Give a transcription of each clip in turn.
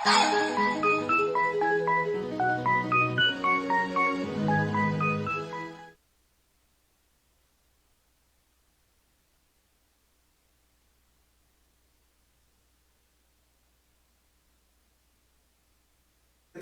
¿Qué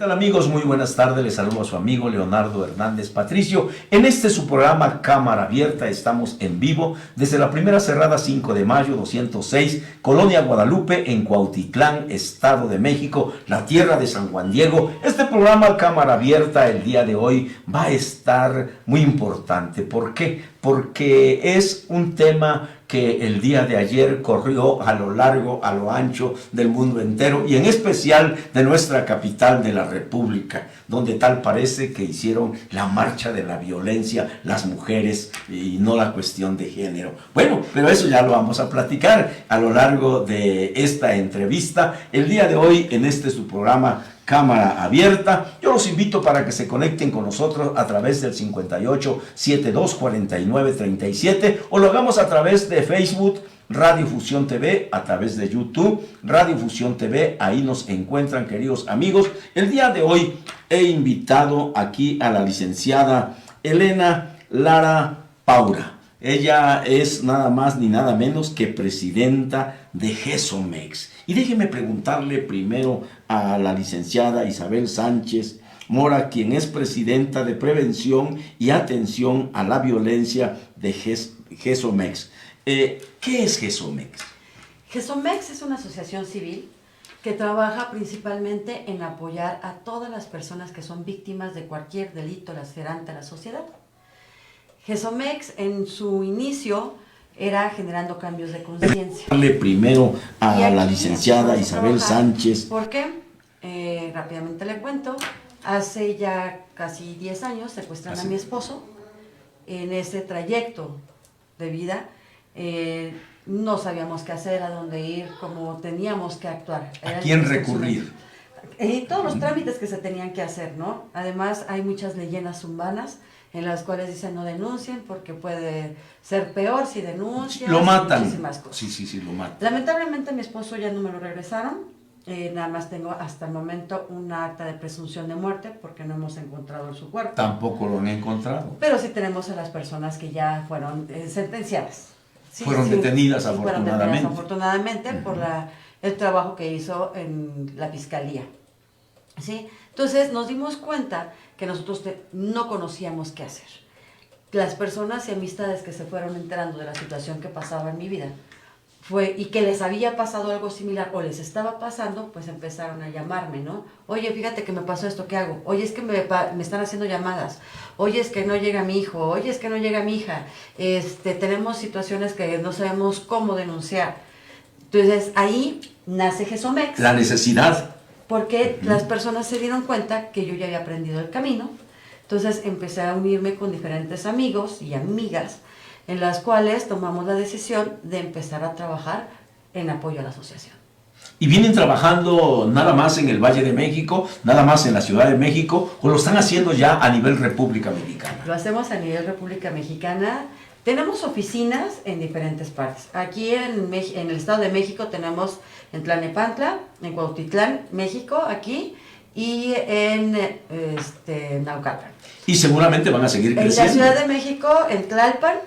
tal, amigos? Muy buenas tardes, les saludo a su amigo Leonardo Hernández Patricio. En este su programa Cámara Abierta estamos en vivo desde la primera cerrada 5 de mayo 206, Colonia Guadalupe, en Cuautitlán, Estado de México, la tierra de San Juan Diego. Este programa Cámara Abierta el día de hoy va a estar muy importante. ¿Por qué? Porque es un tema que el día de ayer corrió a lo largo, a lo ancho del mundo entero y en especial de nuestra capital de la República, donde tal parece que hicieron la marcha de la violencia las mujeres y no la cuestión de género. Bueno, pero eso ya lo vamos a platicar a lo largo de esta entrevista. El día de hoy en este su programa Cámara Abierta, yo los invito para que se conecten con nosotros a través del 58 72 49 37 o lo hagamos a través de Facebook, Radio Fusión TV, a través de YouTube, Radio Fusión TV, ahí nos encuentran, queridos amigos. El día de hoy he invitado aquí a la licenciada Elena Lara Paura. Ella es nada más ni nada menos que presidenta de GESOMEX. Y déjeme preguntarle primero a la licenciada Isabel Sánchez Mora, quien es presidenta de Prevención y Atención a la Violencia de GESOMEX. ¿Qué es GESOMEX? GESOMEX es una asociación civil que trabaja principalmente en apoyar a todas las personas que son víctimas de cualquier delito lacerante a la sociedad. GESOMEX en su inicio era generando cambios de conciencia. Darle primero a la licenciada Isabel Sánchez. ¿Por qué? Rápidamente le cuento. Hace ya casi 10 años secuestran a mi esposo. En ese trayecto de vida no sabíamos qué hacer, a dónde ir, cómo teníamos que actuar. ¿A quién recurrir? Todos los trámites que se tenían que hacer, ¿no? Además hay muchas leyendas urbanas en las cuales dicen no denuncien porque puede ser peor si denuncian. Lo matan. Muchísimas cosas. Sí, lo matan. Lamentablemente mi esposo ya no me lo regresaron. Nada más tengo hasta el momento una acta de presunción de muerte porque no hemos encontrado su cuerpo. Tampoco lo han encontrado. Pero sí tenemos a las personas que ya fueron sentenciadas. Sí, fueron detenidas afortunadamente. Fueron detenidas afortunadamente por el trabajo que hizo en la fiscalía. ¿Sí? Entonces nos dimos cuenta que nosotros no conocíamos qué hacer. Las personas y amistades que se fueron enterando de la situación que pasaba en mi vida y que les había pasado algo similar o les estaba pasando, pues empezaron a llamarme, ¿no? Oye, fíjate que me pasó esto, ¿qué hago? Oye, es que me están haciendo llamadas. Oye, es que no llega mi hijo. Oye, es que no llega mi hija. Tenemos situaciones que no sabemos cómo denunciar. Entonces ahí nace GESOMEX. La necesidad. Porque las personas se dieron cuenta que yo ya había aprendido el camino. Entonces empecé a unirme con diferentes amigos y amigas en las cuales tomamos la decisión de empezar a trabajar en apoyo a la asociación. ¿Y vienen trabajando nada más en el Valle de México, nada más en la Ciudad de México, o lo están haciendo ya a nivel República Mexicana? Lo hacemos a nivel República Mexicana. Tenemos oficinas en diferentes partes. Aquí en el Estado de México tenemos en Tlalnepantla, en Cuautitlán, México, aquí, y en Naucalpan. Y seguramente van a seguir creciendo. En la Ciudad de México, en Tlalpan,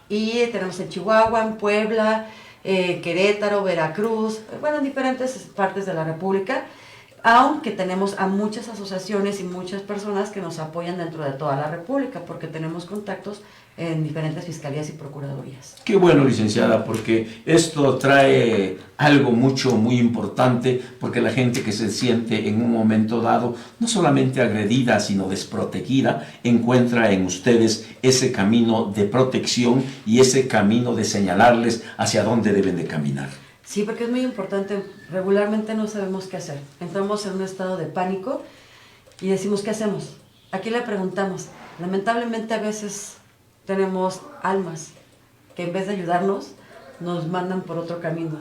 y tenemos en Chihuahua, en Puebla, Querétaro, Veracruz, bueno, en diferentes partes de la República, aunque tenemos a muchas asociaciones y muchas personas que nos apoyan dentro de toda la República, porque tenemos contactos en diferentes fiscalías y procuradurías. Qué bueno, licenciada, porque esto trae algo muy importante, porque la gente que se siente en un momento dado, no solamente agredida, sino desprotegida, encuentra en ustedes ese camino de protección y ese camino de señalarles hacia dónde deben de caminar. Sí, porque es muy importante. Regularmente no sabemos qué hacer. Entramos en un estado de pánico y decimos, ¿qué hacemos? Aquí le preguntamos. Lamentablemente a veces tenemos almas que en vez de ayudarnos nos mandan por otro camino.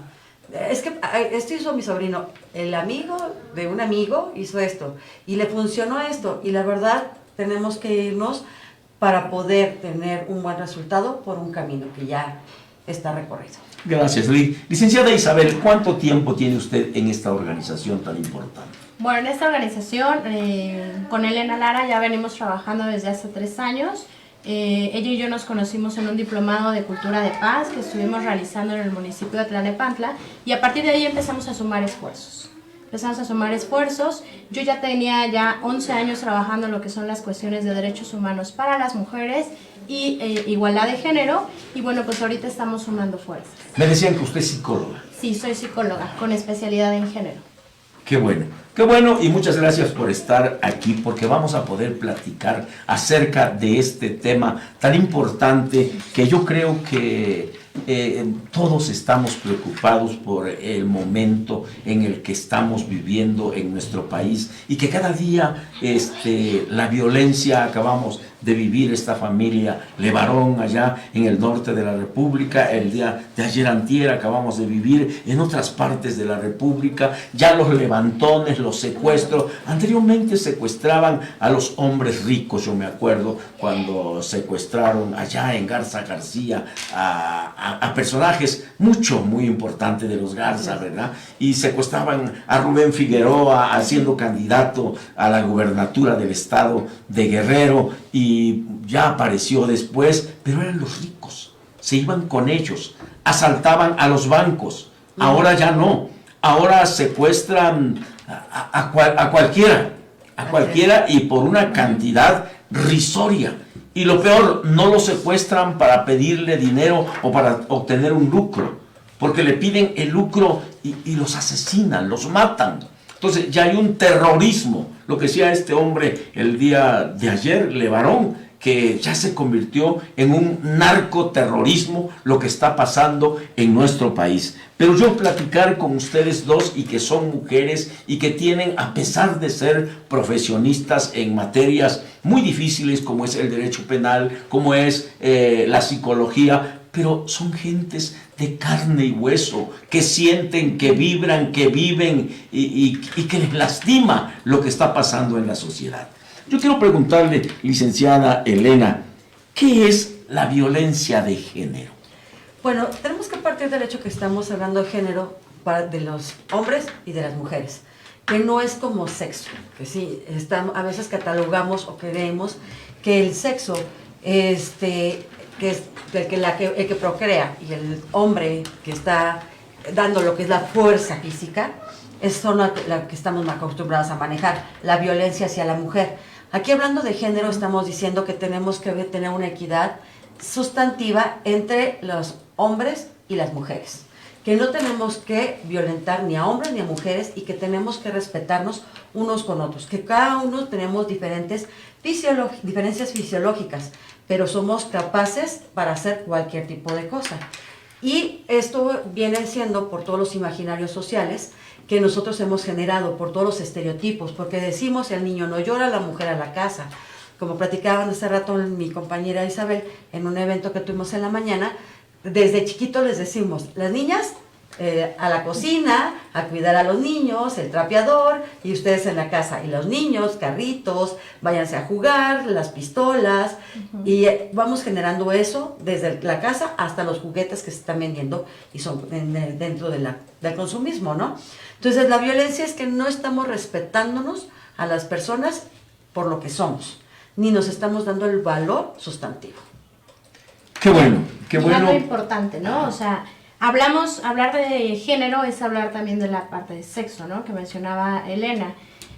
Es que esto hizo mi sobrino, el amigo de un amigo hizo esto y le funcionó esto, y la verdad tenemos que irnos para poder tener un buen resultado por un camino que ya está recorrido. Gracias, licenciada Isabel, ¿cuánto tiempo tiene usted en esta organización tan importante? Bueno, en esta organización, con Elena Lara, ya venimos trabajando desde hace 3 años. Ella y yo nos conocimos en un diplomado de Cultura de Paz que estuvimos realizando en el municipio de Tlalnepantla, y a partir de ahí empezamos a sumar esfuerzos. Yo ya tenía 11 años trabajando en lo que son las cuestiones de derechos humanos para las mujeres y igualdad de género, y bueno, pues ahorita estamos sumando fuerzas. Me decían que usted es psicóloga. Sí, soy psicóloga con especialidad en género. Qué bueno, y muchas gracias por estar aquí, porque vamos a poder platicar acerca de este tema tan importante que yo creo que todos estamos preocupados por el momento en el que estamos viviendo en nuestro país, y que cada día la violencia, acabamos de vivir esta familia Levarón allá en el norte de la República, el día de ayer antier acabamos de vivir en otras partes de la República, ya los levantones, los secuestros. Anteriormente secuestraban a los hombres ricos, yo me acuerdo cuando secuestraron allá en Garza García a personajes muy importantes de los Garza, ¿verdad? Y secuestraban a Rubén Figueroa siendo candidato a la gubernatura del estado de Guerrero, y ya apareció después, pero eran los ricos, se iban con ellos, asaltaban a los bancos. Ahora ya no, ahora secuestran a cualquiera y por una cantidad risoria. Y lo peor, no lo secuestran para pedirle dinero o para obtener un lucro, porque le piden el lucro y los asesinan, los matan. Entonces ya hay un terrorismo, lo que decía este hombre el día de ayer, Levarón, que ya se convirtió en un narcoterrorismo lo que está pasando en nuestro país. Pero yo platicar con ustedes dos, y que son mujeres y que tienen, a pesar de ser profesionistas en materias muy difíciles como es el derecho penal, como es la psicología, pero son gentes de carne y hueso, que sienten, que vibran, que viven y que les lastima lo que está pasando en la sociedad. Yo quiero preguntarle, licenciada Elena, ¿qué es la violencia de género? Bueno, tenemos que partir del hecho que estamos hablando de género de los hombres y de las mujeres, que no es como sexo, que sí, a veces catalogamos o creemos que el sexo, que es el que procrea, y el hombre que está dando lo que es la fuerza física, son la que estamos acostumbrados a manejar, la violencia hacia la mujer. Aquí, hablando de género, estamos diciendo que tenemos que tener una equidad sustantiva entre los hombres y las mujeres, que no tenemos que violentar ni a hombres ni a mujeres, y que tenemos que respetarnos unos con otros, que cada uno tenemos diferencias fisiológicas, pero somos capaces para hacer cualquier tipo de cosa. Y esto viene siendo por todos los imaginarios sociales que nosotros hemos generado, por todos los estereotipos, porque decimos: el niño no llora, la mujer a la casa. Como platicaban hace rato mi compañera Isabel en un evento que tuvimos en la mañana, desde chiquitos les decimos: las niñas a la cocina, a cuidar a los niños, el trapeador, y ustedes en la casa, y los niños, carritos, váyanse a jugar, las pistolas, y vamos generando eso desde la casa hasta los juguetes que se están vendiendo y son dentro del consumismo, ¿no? Entonces, la violencia es que no estamos respetándonos a las personas por lo que somos, ni nos estamos dando el valor sustantivo. Qué bueno, qué bueno. Y algo importante, ¿no? O sea, hablar de género es hablar también de la parte de sexo, ¿no? Que mencionaba Elena.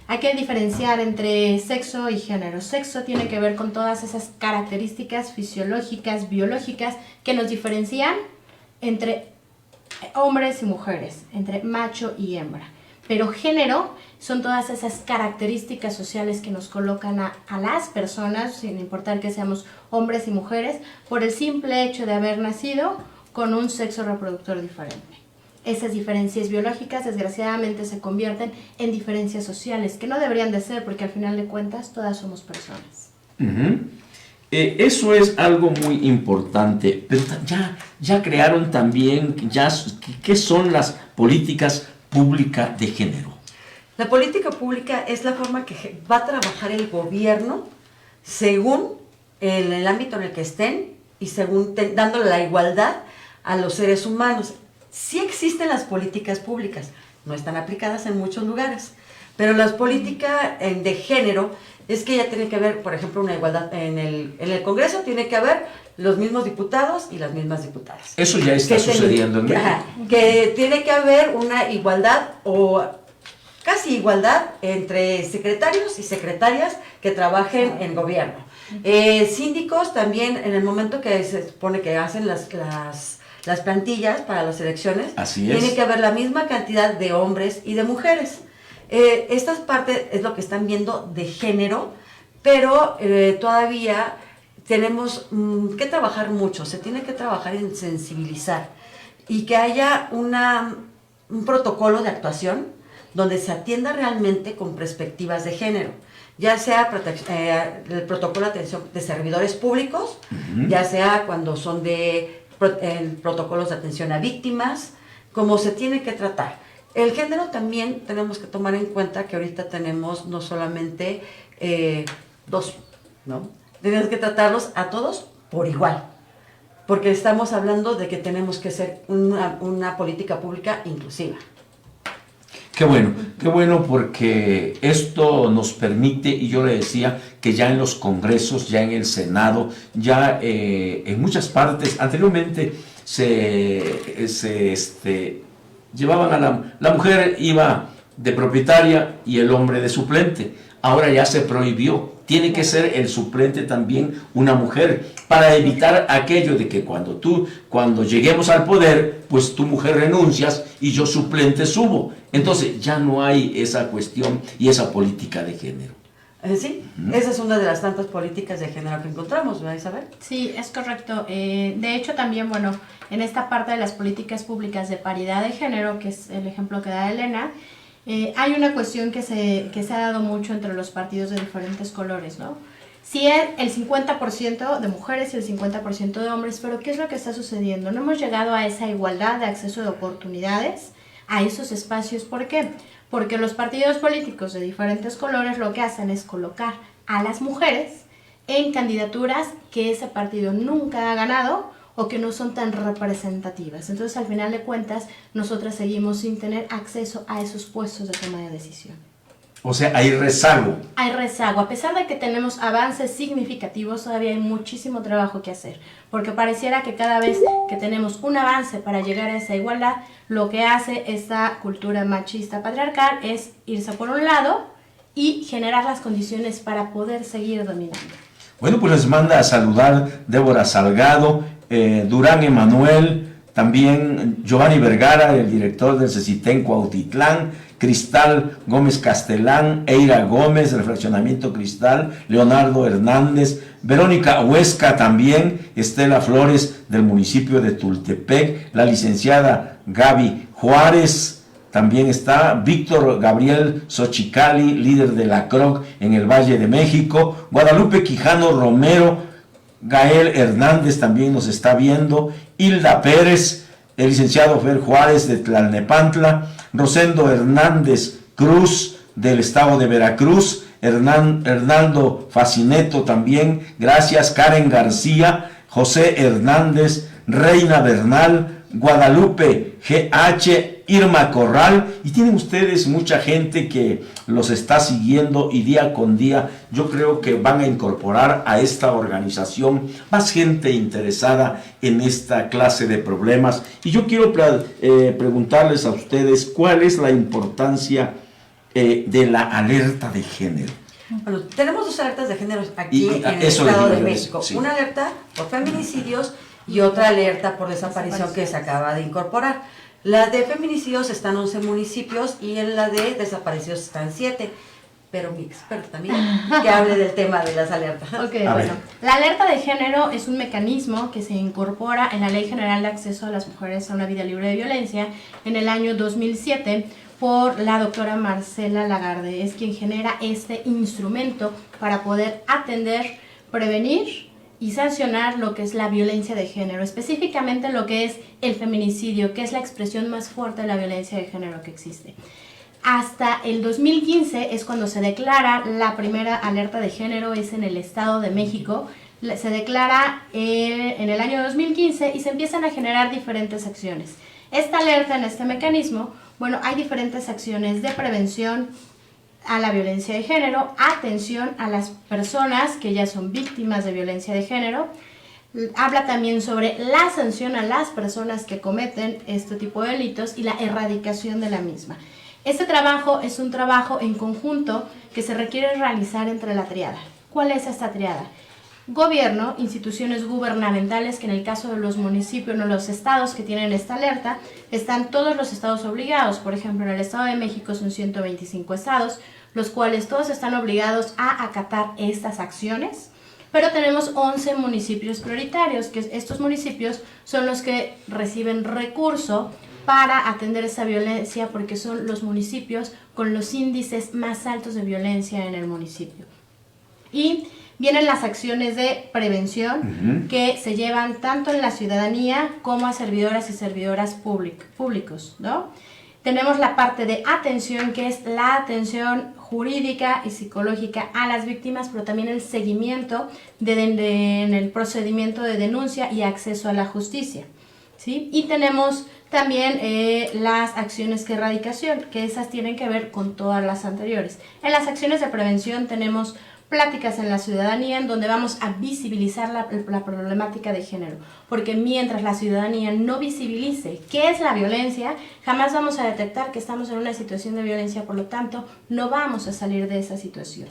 Hay que diferenciar entre sexo y género. Sexo tiene que ver con todas esas características fisiológicas, biológicas, que nos diferencian entre hombres y mujeres, entre macho y hembra. Pero género son todas esas características sociales que nos colocan a las personas, sin importar que seamos hombres y mujeres, por el simple hecho de haber nacido con un sexo reproductor diferente. Esas diferencias biológicas, desgraciadamente, se convierten en diferencias sociales, que no deberían de ser, porque al final de cuentas todas somos personas. Eso es algo muy importante, pero ya crearon también, ¿qué son las políticas públicas de género? La política pública es la forma que va a trabajar el gobierno según el ámbito en el que estén, y según dándole la igualdad a los seres humanos. Sí existen las políticas públicas, no están aplicadas en muchos lugares, pero las políticas de género es que ya tiene que haber, por ejemplo, una igualdad en el Congreso, tiene que haber los mismos diputados y las mismas diputadas. Eso ya está sucediendo en México. Que tiene que haber una igualdad o casi igualdad entre secretarios y secretarias que trabajen en gobierno. Síndicos también, en el momento que se supone que hacen las plantillas para las elecciones, tiene que haber la misma cantidad de hombres y de mujeres. Esta parte es lo que están viendo de género, pero todavía tenemos que trabajar mucho, se tiene que trabajar en sensibilizar y que haya un protocolo de actuación donde se atienda realmente con perspectivas de género, ya sea el protocolo de atención de servidores públicos, ya sea cuando son protocolos de atención a víctimas, como se tiene que tratar. El género también tenemos que tomar en cuenta que ahorita tenemos no solamente dos, ¿no? Tenemos que tratarlos a todos por igual, porque estamos hablando de que tenemos que ser una política pública inclusiva. Qué bueno porque esto nos permite, y yo le decía que ya en los congresos, ya en el Senado, ya en muchas partes, anteriormente llevaban a la mujer iba de propietaria y el hombre de suplente. Ahora ya se prohibió. Tiene que ser el suplente también una mujer para evitar aquello de que cuando lleguemos al poder, pues tu mujer renuncias y yo suplente subo. Entonces ya no hay esa cuestión y esa política de género. Sí, esa es una de las tantas políticas de género que encontramos, ¿verdad, Isabel? Sí, es correcto. De hecho, también, bueno, en esta parte de las políticas públicas de paridad de género, que es el ejemplo que da Elena, hay una cuestión que se ha dado mucho entre los partidos de diferentes colores, ¿no? Sí, el 50% de mujeres y el 50% de hombres, pero ¿qué es lo que está sucediendo? No hemos llegado a esa igualdad de acceso de oportunidades, a esos espacios. ¿Por qué? Porque los partidos políticos de diferentes colores lo que hacen es colocar a las mujeres en candidaturas que ese partido nunca ha ganado o que no son tan representativas. Entonces, al final de cuentas, nosotras seguimos sin tener acceso a esos puestos de toma de decisión. O sea, hay rezago. Hay rezago. A pesar de que tenemos avances significativos, todavía hay muchísimo trabajo que hacer. Porque pareciera que cada vez que tenemos un avance para llegar a esa igualdad, lo que hace esta cultura machista patriarcal es irse por un lado y generar las condiciones para poder seguir dominando. Bueno, pues les manda a saludar Débora Salgado, Durán Emanuel, también Giovanni Vergara, el director del CECITEN Cuautitlán, Cristal Gómez Castelán, Eira Gómez, del Fraccionamiento Cristal, Leonardo Hernández, Verónica Huesca también, Estela Flores del municipio de Tultepec, la licenciada Gaby Juárez, también está Víctor Gabriel Xochicali, líder de la CROC en el Valle de México, Guadalupe Quijano Romero, Gael Hernández también nos está viendo, Hilda Pérez, el licenciado Fer Juárez de Tlalnepantla, Rosendo Hernández Cruz del estado de Veracruz, Hernando Facineto también, gracias, Karen García, José Hernández, Reina Bernal, Guadalupe GH, Irma Corral, y tienen ustedes mucha gente que los está siguiendo y día con día yo creo que van a incorporar a esta organización más gente interesada en esta clase de problemas. Y yo quiero preguntarles a ustedes cuál es la importancia de la alerta de género. Bueno, tenemos dos alertas de género aquí en el Estado de México. Sí. Una alerta por feminicidios y otra alerta por desaparición que se acaba de incorporar. La de feminicidios están 11 municipios y en la de desaparecidos están 7. Pero mi experto también, que hable del tema de las alertas. Okay, bueno, la alerta de género es un mecanismo que se incorpora en la Ley General de Acceso a las Mujeres a una Vida Libre de Violencia en el año 2007 por la doctora Marcela Lagarde. Es quien genera este instrumento para poder atender, prevenir y sancionar lo que es la violencia de género, específicamente lo que es el feminicidio, que es la expresión más fuerte de la violencia de género que existe. Hasta el 2015 es cuando se declara la primera alerta de género, es en el Estado de México. Se declara en el año 2015 y se empiezan a generar diferentes acciones. Esta alerta en este mecanismo, bueno, hay diferentes acciones de prevención a la violencia de género, atención a las personas que ya son víctimas de violencia de género. Habla también sobre la sanción a las personas que cometen este tipo de delitos y la erradicación de la misma. Este trabajo es un trabajo en conjunto que se requiere realizar entre la triada. ¿Cuál es esta triada? Gobierno, instituciones gubernamentales, que en el caso de los municipios, no los estados que tienen esta alerta, están todos los estados obligados. Por ejemplo, en el Estado de México son 125 estados, los cuales todos están obligados a acatar estas acciones. Pero tenemos 11 municipios prioritarios, que estos municipios son los que reciben recurso para atender esa violencia, porque son los municipios con los índices más altos de violencia en el municipio. Y vienen las acciones de prevención que se llevan tanto en la ciudadanía como a servidoras y servidoras públicos, ¿no? Tenemos la parte de atención, que es la atención jurídica y psicológica a las víctimas, pero también el seguimiento en el procedimiento de denuncia y acceso a la justicia, ¿sí? Y tenemos también las acciones de erradicación, que esas tienen que ver con todas las anteriores. En las acciones de prevención tenemos pláticas en la ciudadanía en donde vamos a visibilizar la problemática de género, porque mientras la ciudadanía no visibilice qué es la violencia, jamás vamos a detectar que estamos en una situación de violencia, por lo tanto no vamos a salir de esa situación,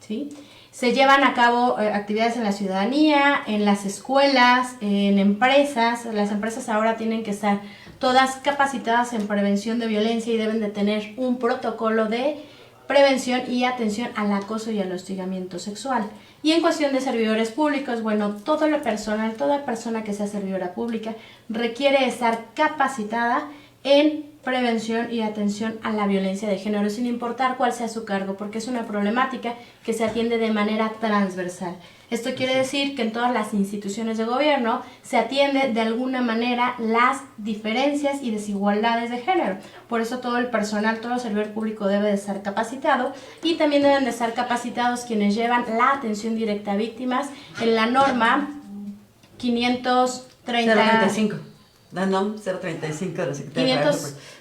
¿sí? Se llevan a cabo actividades en la ciudadanía, en las escuelas, en empresas. Las empresas ahora tienen que estar todas capacitadas en prevención de violencia y deben de tener un protocolo de prevención y atención al acoso y al hostigamiento sexual. Y en cuestión de servidores públicos, bueno, todo lo personal, toda persona que sea servidora pública requiere estar capacitada en prevención y atención a la violencia de género, sin importar cuál sea su cargo, porque es una problemática que se atiende de manera transversal. Esto quiere decir que en todas las instituciones de gobierno se atiende de alguna manera las diferencias y desigualdades de género. Por eso todo el personal, todo el servidor público debe de estar capacitado, y también deben de estar capacitados quienes llevan la atención directa a víctimas en la norma 035. No, 035 de la Secretaría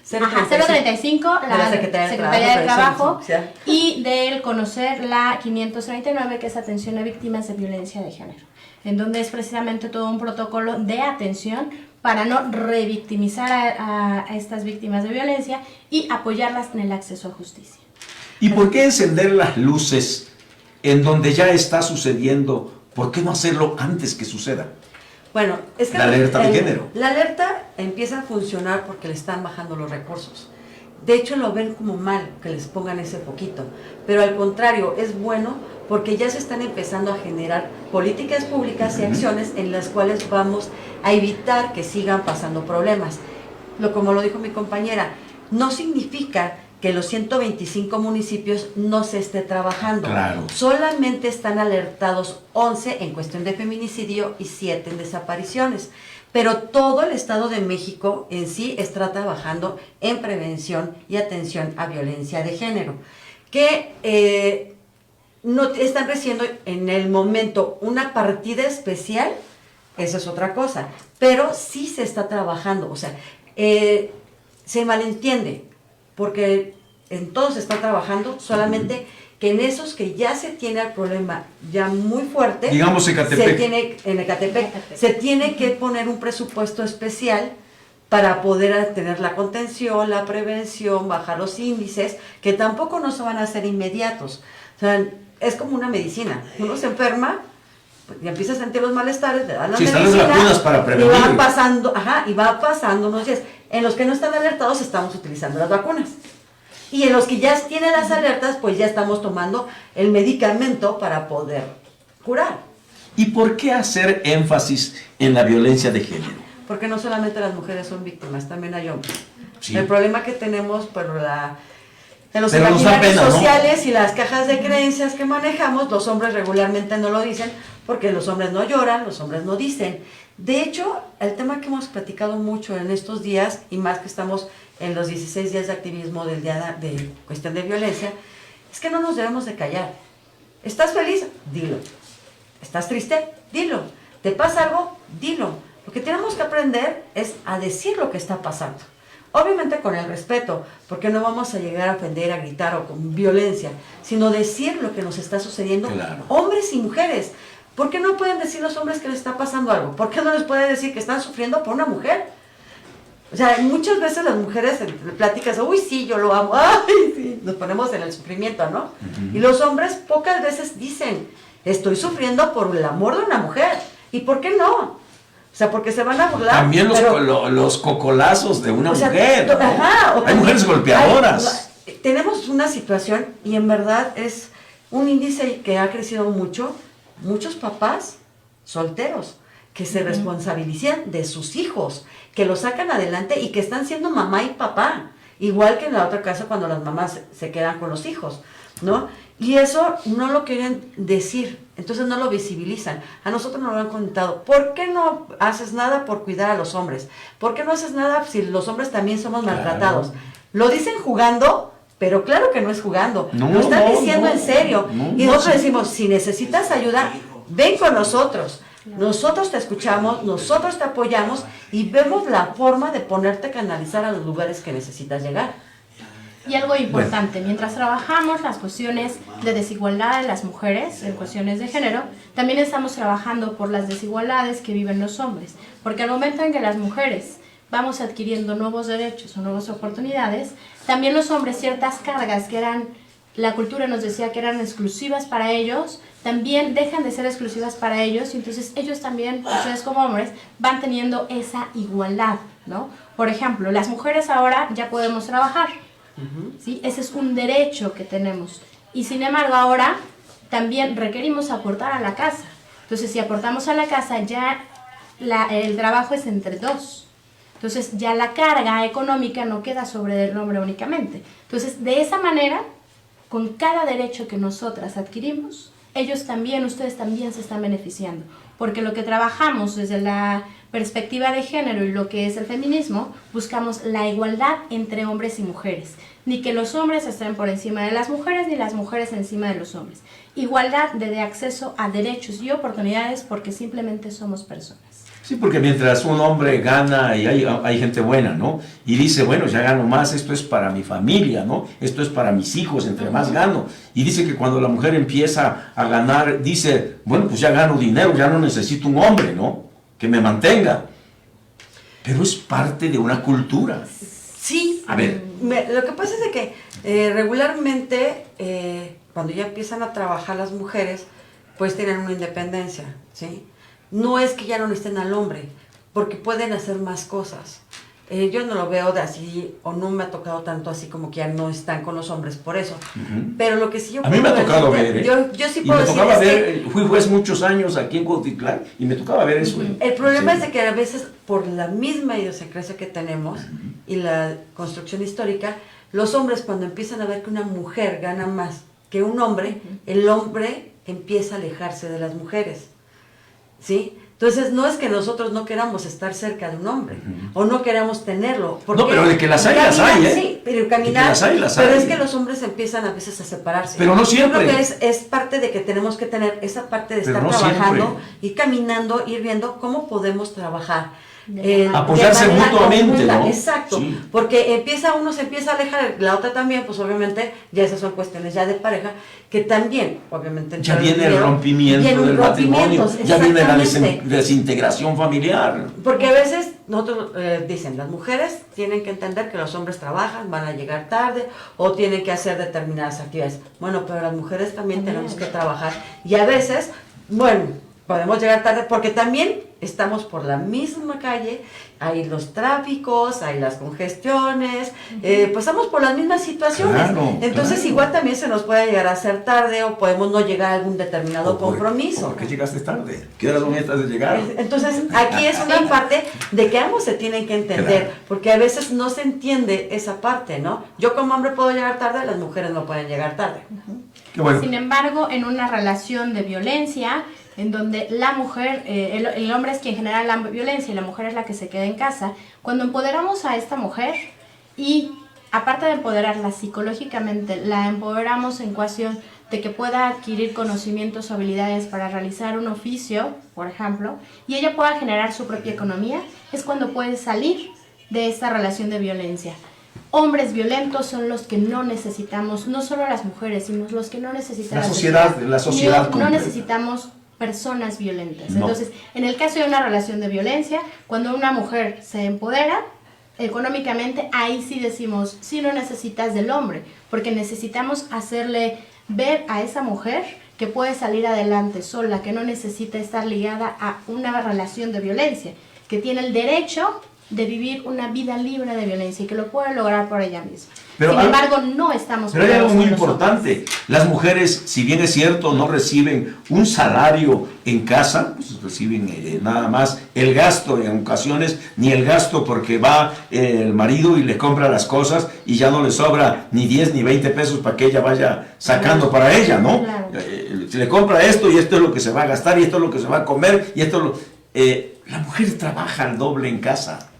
035, la Secretaría de Trabajo, sí. Y del conocer la 539, que es atención a víctimas de violencia de género, en donde es precisamente todo un protocolo de atención para no revictimizar a estas víctimas de violencia y apoyarlas en el acceso a justicia. ¿Y por qué encender las luces en donde ya está sucediendo? ¿Por qué no hacerlo antes que suceda? Bueno, es que la alerta de género. La alerta empieza a funcionar porque le están bajando los recursos. De hecho, lo ven como mal que les pongan ese poquito, pero al contrario, es bueno porque ya se están empezando a generar políticas públicas y acciones en las cuales vamos a evitar que sigan pasando problemas. Como lo dijo mi compañera, no significa que los 125 municipios no se esté trabajando. Claro. Solamente están alertados 11 en cuestión de feminicidio y 7 en desapariciones. Pero todo el Estado de México en sí está trabajando en prevención y atención a violencia de género. Que no están recibiendo en el momento una partida especial, eso es otra cosa. Pero sí se está trabajando, o sea, se malentiende. Porque en todo se está trabajando, solamente que en esos que ya se tiene el problema ya muy fuerte, digamos Ecatepec. En Ecatepec se tiene que poner un presupuesto especial para poder tener la contención, la prevención, bajar los índices, que tampoco no se van a hacer inmediatos. O sea, es como una medicina. Uno se enferma, pues, y empieza a sentir los malestares, le dan la medicina, están las vacunas para prevenir. Y va pasando unos días. En los que no están alertados estamos utilizando las vacunas. Y en los que ya tienen las alertas, pues ya estamos tomando el medicamento para poder curar. ¿Y por qué hacer énfasis en la violencia de género? Porque no solamente las mujeres son víctimas, también hay hombres. Sí. El problema que tenemos por en los Pero imaginarios pena, sociales, ¿no? Y las cajas de creencias que manejamos, los hombres regularmente no lo dicen, porque los hombres no lloran, los hombres no dicen. De hecho, el tema que hemos platicado mucho en estos días, y más que estamos en los 16 días de activismo del día de cuestión de violencia, es que no nos debemos de callar. ¿Estás feliz? Dilo. ¿Estás triste? Dilo. ¿Te pasa algo? Dilo. Lo que tenemos que aprender es a decir lo que está pasando. Obviamente con el respeto, porque no vamos a llegar a ofender, a gritar o con violencia, sino decir lo que nos está sucediendo, Claro. hombres y mujeres. ¿Por qué no pueden decir los hombres que les está pasando algo? ¿Por qué no les pueden decir que están sufriendo por una mujer? O sea, muchas veces las mujeres en pláticas, uy, sí, yo lo amo, ay, sí, nos ponemos en el sufrimiento, ¿no? Y los hombres pocas veces dicen, estoy sufriendo por el amor de una mujer. ¿Y por qué no? O sea, porque se van a burlar. También pero, los cocolazos de una o sea, mujer. ajá, o Hay también mujeres golpeadoras. tenemos una situación y en verdad es un índice que ha crecido mucho. Muchos papás solteros que se responsabilizan de sus hijos, que los sacan adelante y que están siendo mamá y papá. Igual que en la otra casa cuando las mamás se quedan con los hijos, ¿no? Y eso no lo quieren decir, entonces no lo visibilizan. A nosotros nos lo han contado. ¿Por qué no haces nada por cuidar a los hombres? ¿Por qué no haces nada si los hombres también somos maltratados? Lo dicen jugando, pero claro que no es jugando. No, lo están no, diciendo no, en serio. no, Y no, nosotros sí. decimos, si necesitas ayuda, ven con nosotros. Nosotros te escuchamos, nosotros te apoyamos y vemos la forma de ponerte a canalizar a los lugares que necesitas llegar. Y algo importante, mientras trabajamos las cuestiones de desigualdad de las mujeres, en cuestiones de género, también estamos trabajando por las desigualdades que viven los hombres. Porque al momento en que las mujeres vamos adquiriendo nuevos derechos o nuevas oportunidades, también los hombres ciertas cargas que eran, la cultura nos decía que eran exclusivas para ellos, también dejan de ser exclusivas para ellos, y entonces ellos también, ustedes como hombres, van teniendo esa igualdad, ¿no? Por ejemplo, las mujeres ahora ya podemos trabajar, ¿sí? Ese es un derecho que tenemos. Y sin embargo ahora también requerimos aportar a la casa. Entonces si aportamos a la casa ya el trabajo es entre dos. Entonces ya la carga económica no queda sobre el hombre únicamente. Entonces de esa manera, con cada derecho que nosotras adquirimos, ellos también, ustedes también se están beneficiando. Porque lo que trabajamos desde la perspectiva de género y lo que es el feminismo, buscamos la igualdad entre hombres y mujeres. Ni que los hombres estén por encima de las mujeres, ni las mujeres encima de los hombres. Igualdad de acceso a derechos y oportunidades porque simplemente somos personas. Sí, porque mientras un hombre gana y hay gente buena, ¿no? Y dice, bueno, ya gano más, esto es para mi familia, ¿no? Esto es para mis hijos, entre más gano. Y dice que cuando la mujer empieza a ganar, dice, bueno, pues ya gano dinero, ya no necesito un hombre, ¿no? Que me mantenga. Pero es parte de una cultura. Sí. A ver. Lo que pasa es de que regularmente cuando ya empiezan a trabajar las mujeres, pues tienen una independencia, ¿sí? No es que ya no necesiten al hombre, porque pueden hacer más cosas. Yo no lo veo de así, o no me ha tocado tanto así como que ya no están con los hombres por eso. Pero lo que sí yo A mí me ha puedo tocado decirte, ver, yo sí y puedo me decir tocaba es ver, fui juez muchos años aquí en Cuautitlán, y me tocaba ver eso. el problema Sí. es de que a veces por la misma idiosincrasia que tenemos y la construcción histórica, los hombres cuando empiezan a ver que una mujer gana más que un hombre, el hombre empieza a alejarse de las mujeres, ¿sí? Entonces no es que nosotros no queramos estar cerca de un hombre o no queramos tenerlo. No, pero de que las hay, las hay, ¿eh? Sí, pero caminar. De que las hay, las pero hay. es que los hombres empiezan a veces a separarse. Pero no siempre. Yo creo que es parte de que tenemos que tener esa parte de Pero estar no trabajando siempre. y caminando, ir viendo cómo podemos trabajar. Apoyarse de manera mutuamente, conjunta. ¿no? Exacto, Sí. porque uno se empieza a alejar, la otra también, pues obviamente, ya esas son cuestiones ya de pareja, que también, obviamente... Ya entra viene el dinero, rompimiento viene un del matrimonio, rompimiento, ya viene la exactamente. desintegración familiar. Porque a veces nosotros dicen, las mujeres tienen que entender que los hombres trabajan, van a llegar tarde o tienen que hacer determinadas actividades. Bueno, pero las mujeres también tenemos que trabajar y a veces, bueno, podemos llegar tarde porque también estamos por la misma calle, hay los tráficos, hay las congestiones, pasamos por las mismas situaciones. Claro, Entonces claro. igual también se nos puede llegar a hacer tarde o podemos no llegar a algún determinado compromiso. ¿Por qué llegaste tarde? ¿Qué horas son estas de llegar? Entonces, aquí es una parte de que ambos se tienen que entender, Claro. porque a veces no se entiende esa parte, ¿no? Yo como hombre puedo llegar tarde, las mujeres no pueden llegar tarde. Qué bueno. Sin embargo, en una relación de violencia, en donde la mujer, el hombre es quien genera la violencia y la mujer es la que se queda en casa, cuando empoderamos a esta mujer y aparte de empoderarla psicológicamente, la empoderamos en cuestión de que pueda adquirir conocimientos o habilidades para realizar un oficio, por ejemplo, y ella pueda generar su propia economía, es cuando puede salir de esta relación de violencia. Hombres violentos son los que no necesitamos, no solo las mujeres, sino los que no necesitan la sociedad no completa. necesitamos personas violentas. No. Entonces, en el caso de una relación de violencia, cuando una mujer se empodera económicamente, ahí sí decimos, sí lo necesitas del hombre, porque necesitamos hacerle ver a esa mujer que puede salir adelante sola, que no necesita estar ligada a una relación de violencia, que tiene el derecho de vivir una vida libre de violencia y que lo puede lograr por ella misma. Sin embargo, no estamos... Pero hay algo muy preparados importante. Las mujeres, si bien es cierto, no reciben un salario en casa, pues reciben nada más el gasto en ocasiones, ni el gasto porque va el marido y le compra las cosas y ya no le sobra ni 10 ni 20 pesos para que ella vaya sacando para ella, ¿no? Claro. Se le compra esto y esto es lo que se va a gastar y esto es lo que se va a comer y esto es lo... la mujer trabaja al doble en casa.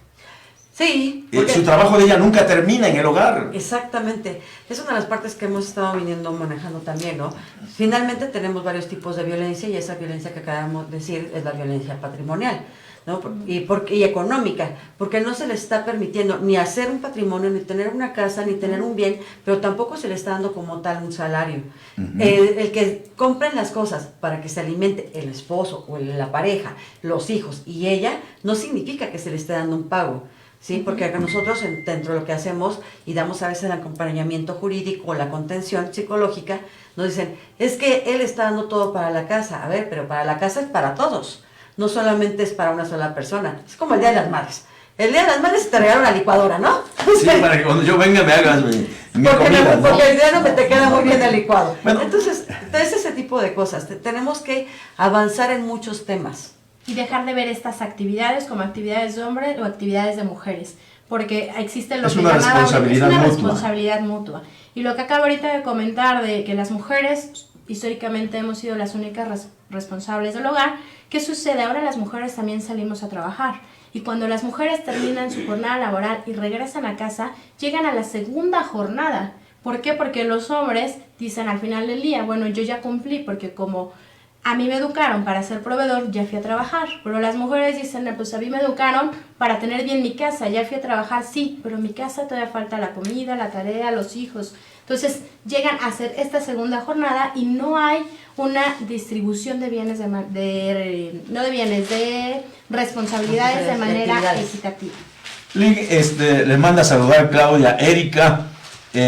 Sí. Su trabajo de ella nunca termina en el hogar. Exactamente. Es una de las partes que hemos estado viniendo manejando también, ¿no? Finalmente tenemos varios tipos de violencia y esa violencia que acabamos de decir es la violencia patrimonial, ¿no? Y económica, porque no se le está permitiendo ni hacer un patrimonio, ni tener una casa, ni tener un bien, pero tampoco se le está dando como tal un salario. El que compren las cosas para que se alimente el esposo o la pareja, los hijos y ella, no significa que se le esté dando un pago. Sí, porque nosotros dentro de lo que hacemos y damos a veces el acompañamiento jurídico o la contención psicológica, nos dicen, es que él está dando todo para la casa. A ver, pero para la casa es para todos, no solamente es para una sola persona. Es como el Día de las Madres. El Día de las Madres te regalan una licuadora, ¿no? Sí, para que cuando yo venga me hagas mi porque comida, ¿no? porque el día no me te queda muy bien el licuado. Bueno. Entonces, es ese tipo de cosas. Tenemos que avanzar en muchos temas. y dejar de ver estas actividades como actividades de hombres o actividades de mujeres, porque existe lo es que una llamaba responsabilidad mutua. responsabilidad mutua. Y lo que acabo ahorita de comentar de que las mujeres históricamente hemos sido las únicas responsables del hogar, ¿qué sucede? Ahora las mujeres también salimos a trabajar. Y cuando las mujeres terminan su jornada laboral y regresan a casa, llegan a la segunda jornada. ¿Por qué? Porque los hombres dicen al final del día, bueno, yo ya cumplí, porque como a mí me educaron para ser proveedor, ya fui a trabajar. Pero las mujeres dicen, pues a mí me educaron para tener bien mi casa, ya fui a trabajar, sí, pero en mi casa todavía falta la comida, la tarea, los hijos. Entonces llegan a hacer esta segunda jornada y no hay una distribución de bienes, de responsabilidades de manera equitativa. Les manda a saludar Claudia Erika,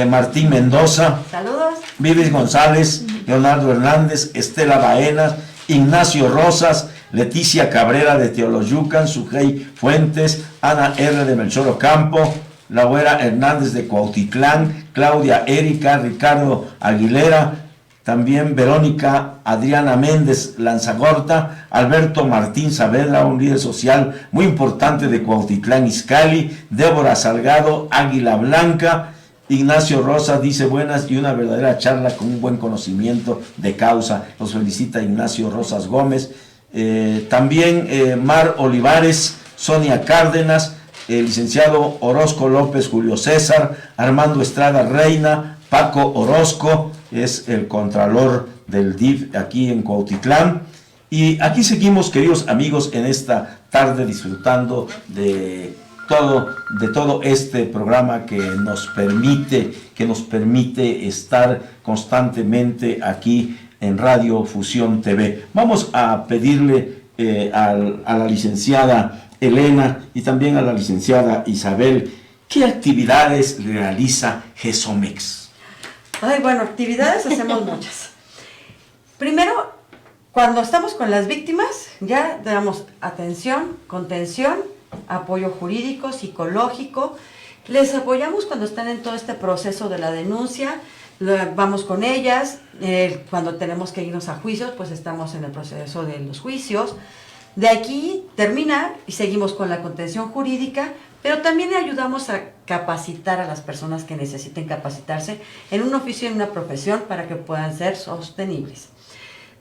Martín Mendoza, Saludos. Vivis González, Leonardo Hernández, Estela Baenas, Ignacio Rosas, Leticia Cabrera de Teoloyucan, Sujei Fuentes, Ana R. de Melchor Ocampo, Laura Hernández de Cuautitlán, Claudia Erika, Ricardo Aguilera, también Verónica Adriana Méndez Lanzagorta, Alberto Martín Saavedra, un líder social muy importante de Cuautitlán Izcalli, Débora Salgado, Águila Blanca, Ignacio Rosa dice buenas y una verdadera charla con un buen conocimiento de causa. Los felicita Ignacio Rosas Gómez. También Mar Olivares, Sonia Cárdenas, el licenciado Orozco López Julio César, Armando Estrada Reina, Paco Orozco, es el contralor del DIF aquí en Cuautitlán. Y aquí seguimos, queridos amigos, en esta tarde disfrutando de todo este programa que nos permite estar constantemente aquí en Radio Fusión TV. Vamos a pedirle a la licenciada Elena y también a la licenciada Isabel, ¿qué actividades realiza GESOMEX? Ay, bueno, actividades hacemos muchas. Primero, cuando estamos con las víctimas, ya damos atención, contención, apoyo jurídico, psicológico. Les apoyamos cuando están en todo este proceso de la denuncia, vamos con ellas. Cuando tenemos que irnos a juicios, pues estamos en el proceso de los juicios. De aquí termina y seguimos con la contención jurídica, pero también ayudamos a capacitar a las personas que necesiten capacitarse en un oficio y en una profesión para que puedan ser sostenibles.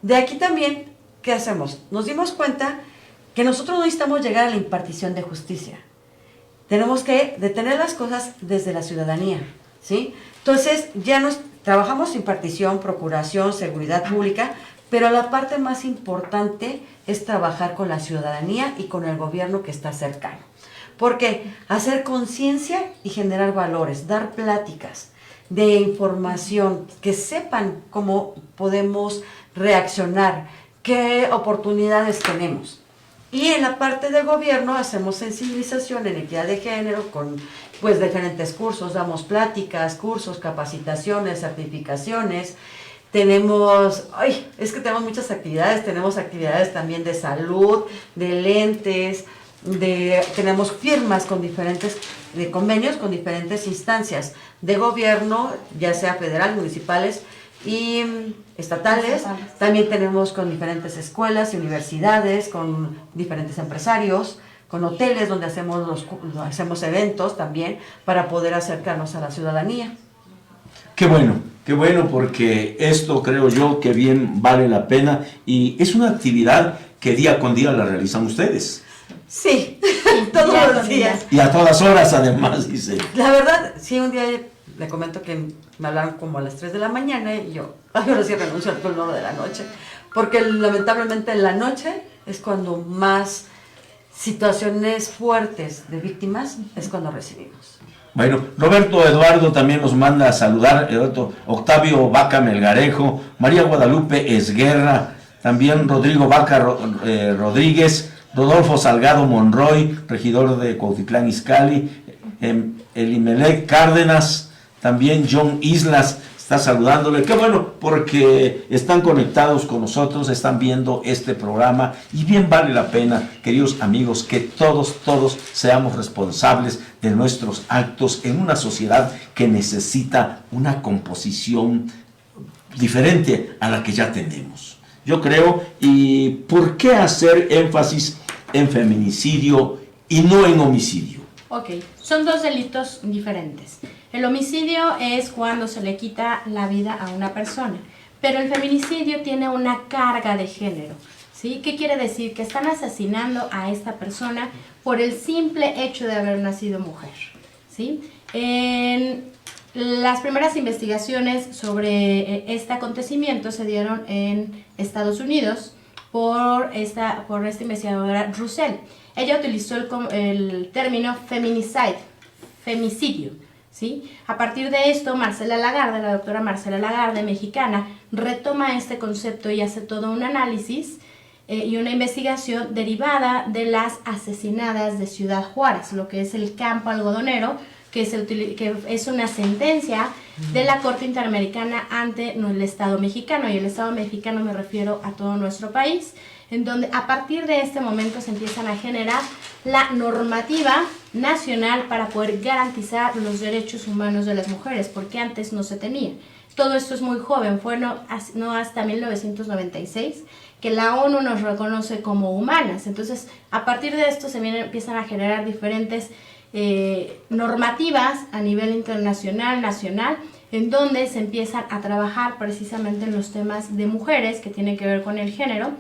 De aquí también, ¿qué hacemos? Nos dimos cuenta que nosotros no necesitamos llegar a la impartición de justicia. Tenemos que detener las cosas desde la ciudadanía, ¿sí? Entonces, ya trabajamos impartición, procuración, seguridad pública, pero la parte más importante es trabajar con la ciudadanía y con el gobierno que está cercano. Porque hacer conciencia y generar valores, dar pláticas de información, que sepan cómo podemos reaccionar, qué oportunidades tenemos. Y en la parte del gobierno hacemos sensibilización en equidad de género con pues diferentes cursos, damos pláticas, cursos, capacitaciones, certificaciones. Tenemos muchas actividades, tenemos actividades también de salud, de lentes, tenemos firmas con diferentes de convenios con diferentes instancias de gobierno, ya sea federal, municipales y estatales. También tenemos con diferentes escuelas y universidades, con diferentes empresarios, con hoteles donde hacemos eventos también para poder acercarnos a la ciudadanía. Qué bueno, porque esto creo yo que bien vale la pena y es una actividad que día con día la realizan ustedes. Sí, todos los días. Y a todas horas además, dice. La verdad, sí, un día le comento que me hablaron como a las 3 de la mañana y yo, ahora sí renuncio al turno de la noche, porque lamentablemente en la noche es cuando más situaciones fuertes de víctimas es cuando recibimos. Bueno, Roberto Eduardo también nos manda a saludar, Octavio Vaca Melgarejo, María Guadalupe Esguerra, también Rodrigo Vaca Rodríguez, Rodolfo Salgado Monroy, regidor de Cuautitlán Izcalli, Elimelec Cárdenas, también John Islas está saludándole. Qué bueno, porque están conectados con nosotros, están viendo este programa y bien vale la pena, queridos amigos, que todos seamos responsables de nuestros actos en una sociedad que necesita una composición diferente a la que ya tenemos. Yo creo, ¿y por qué hacer énfasis en feminicidio y no en homicidio? Ok, son dos delitos diferentes. El homicidio es cuando se le quita la vida a una persona, pero el feminicidio tiene una carga de género, ¿sí? ¿Qué quiere decir? Que están asesinando a esta persona por el simple hecho de haber nacido mujer, ¿sí? En las primeras investigaciones sobre este acontecimiento se dieron en Estados Unidos por esta investigadora Russell. Ella utilizó el término femicidio, ¿sí? A partir de esto, Marcela Lagarde, la doctora Marcela Lagarde, mexicana, retoma este concepto y hace todo un análisis y una investigación derivada de las asesinadas de Ciudad Juárez, lo que es el campo algodonero, que es una sentencia de la Corte Interamericana ante el Estado mexicano, y el Estado mexicano me refiero a todo nuestro país, en donde a partir de este momento se empiezan a generar la normativa nacional para poder garantizar los derechos humanos de las mujeres, porque antes no se tenía. Todo esto es muy joven, fue no hasta 1996 que la ONU nos reconoce como humanas. Entonces, a partir de esto empiezan a generar diferentes normativas a nivel internacional, nacional, en donde se empiezan a trabajar precisamente en los temas de mujeres que tienen que ver con el género.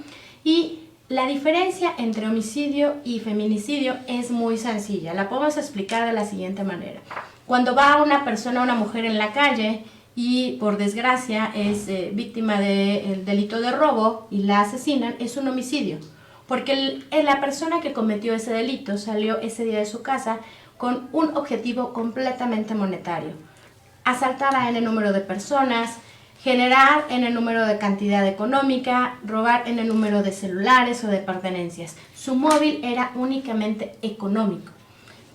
Y la diferencia entre homicidio y feminicidio es muy sencilla. La podemos explicar de la siguiente manera. Cuando va una persona, una mujer en la calle y por desgracia es víctima del delito de robo y la asesinan, es un homicidio. Porque la persona que cometió ese delito salió ese día de su casa con un objetivo completamente monetario. Asaltar a n número de personas, generar en el número de cantidad económica, robar en el número de celulares o de pertenencias. Su móvil era únicamente económico.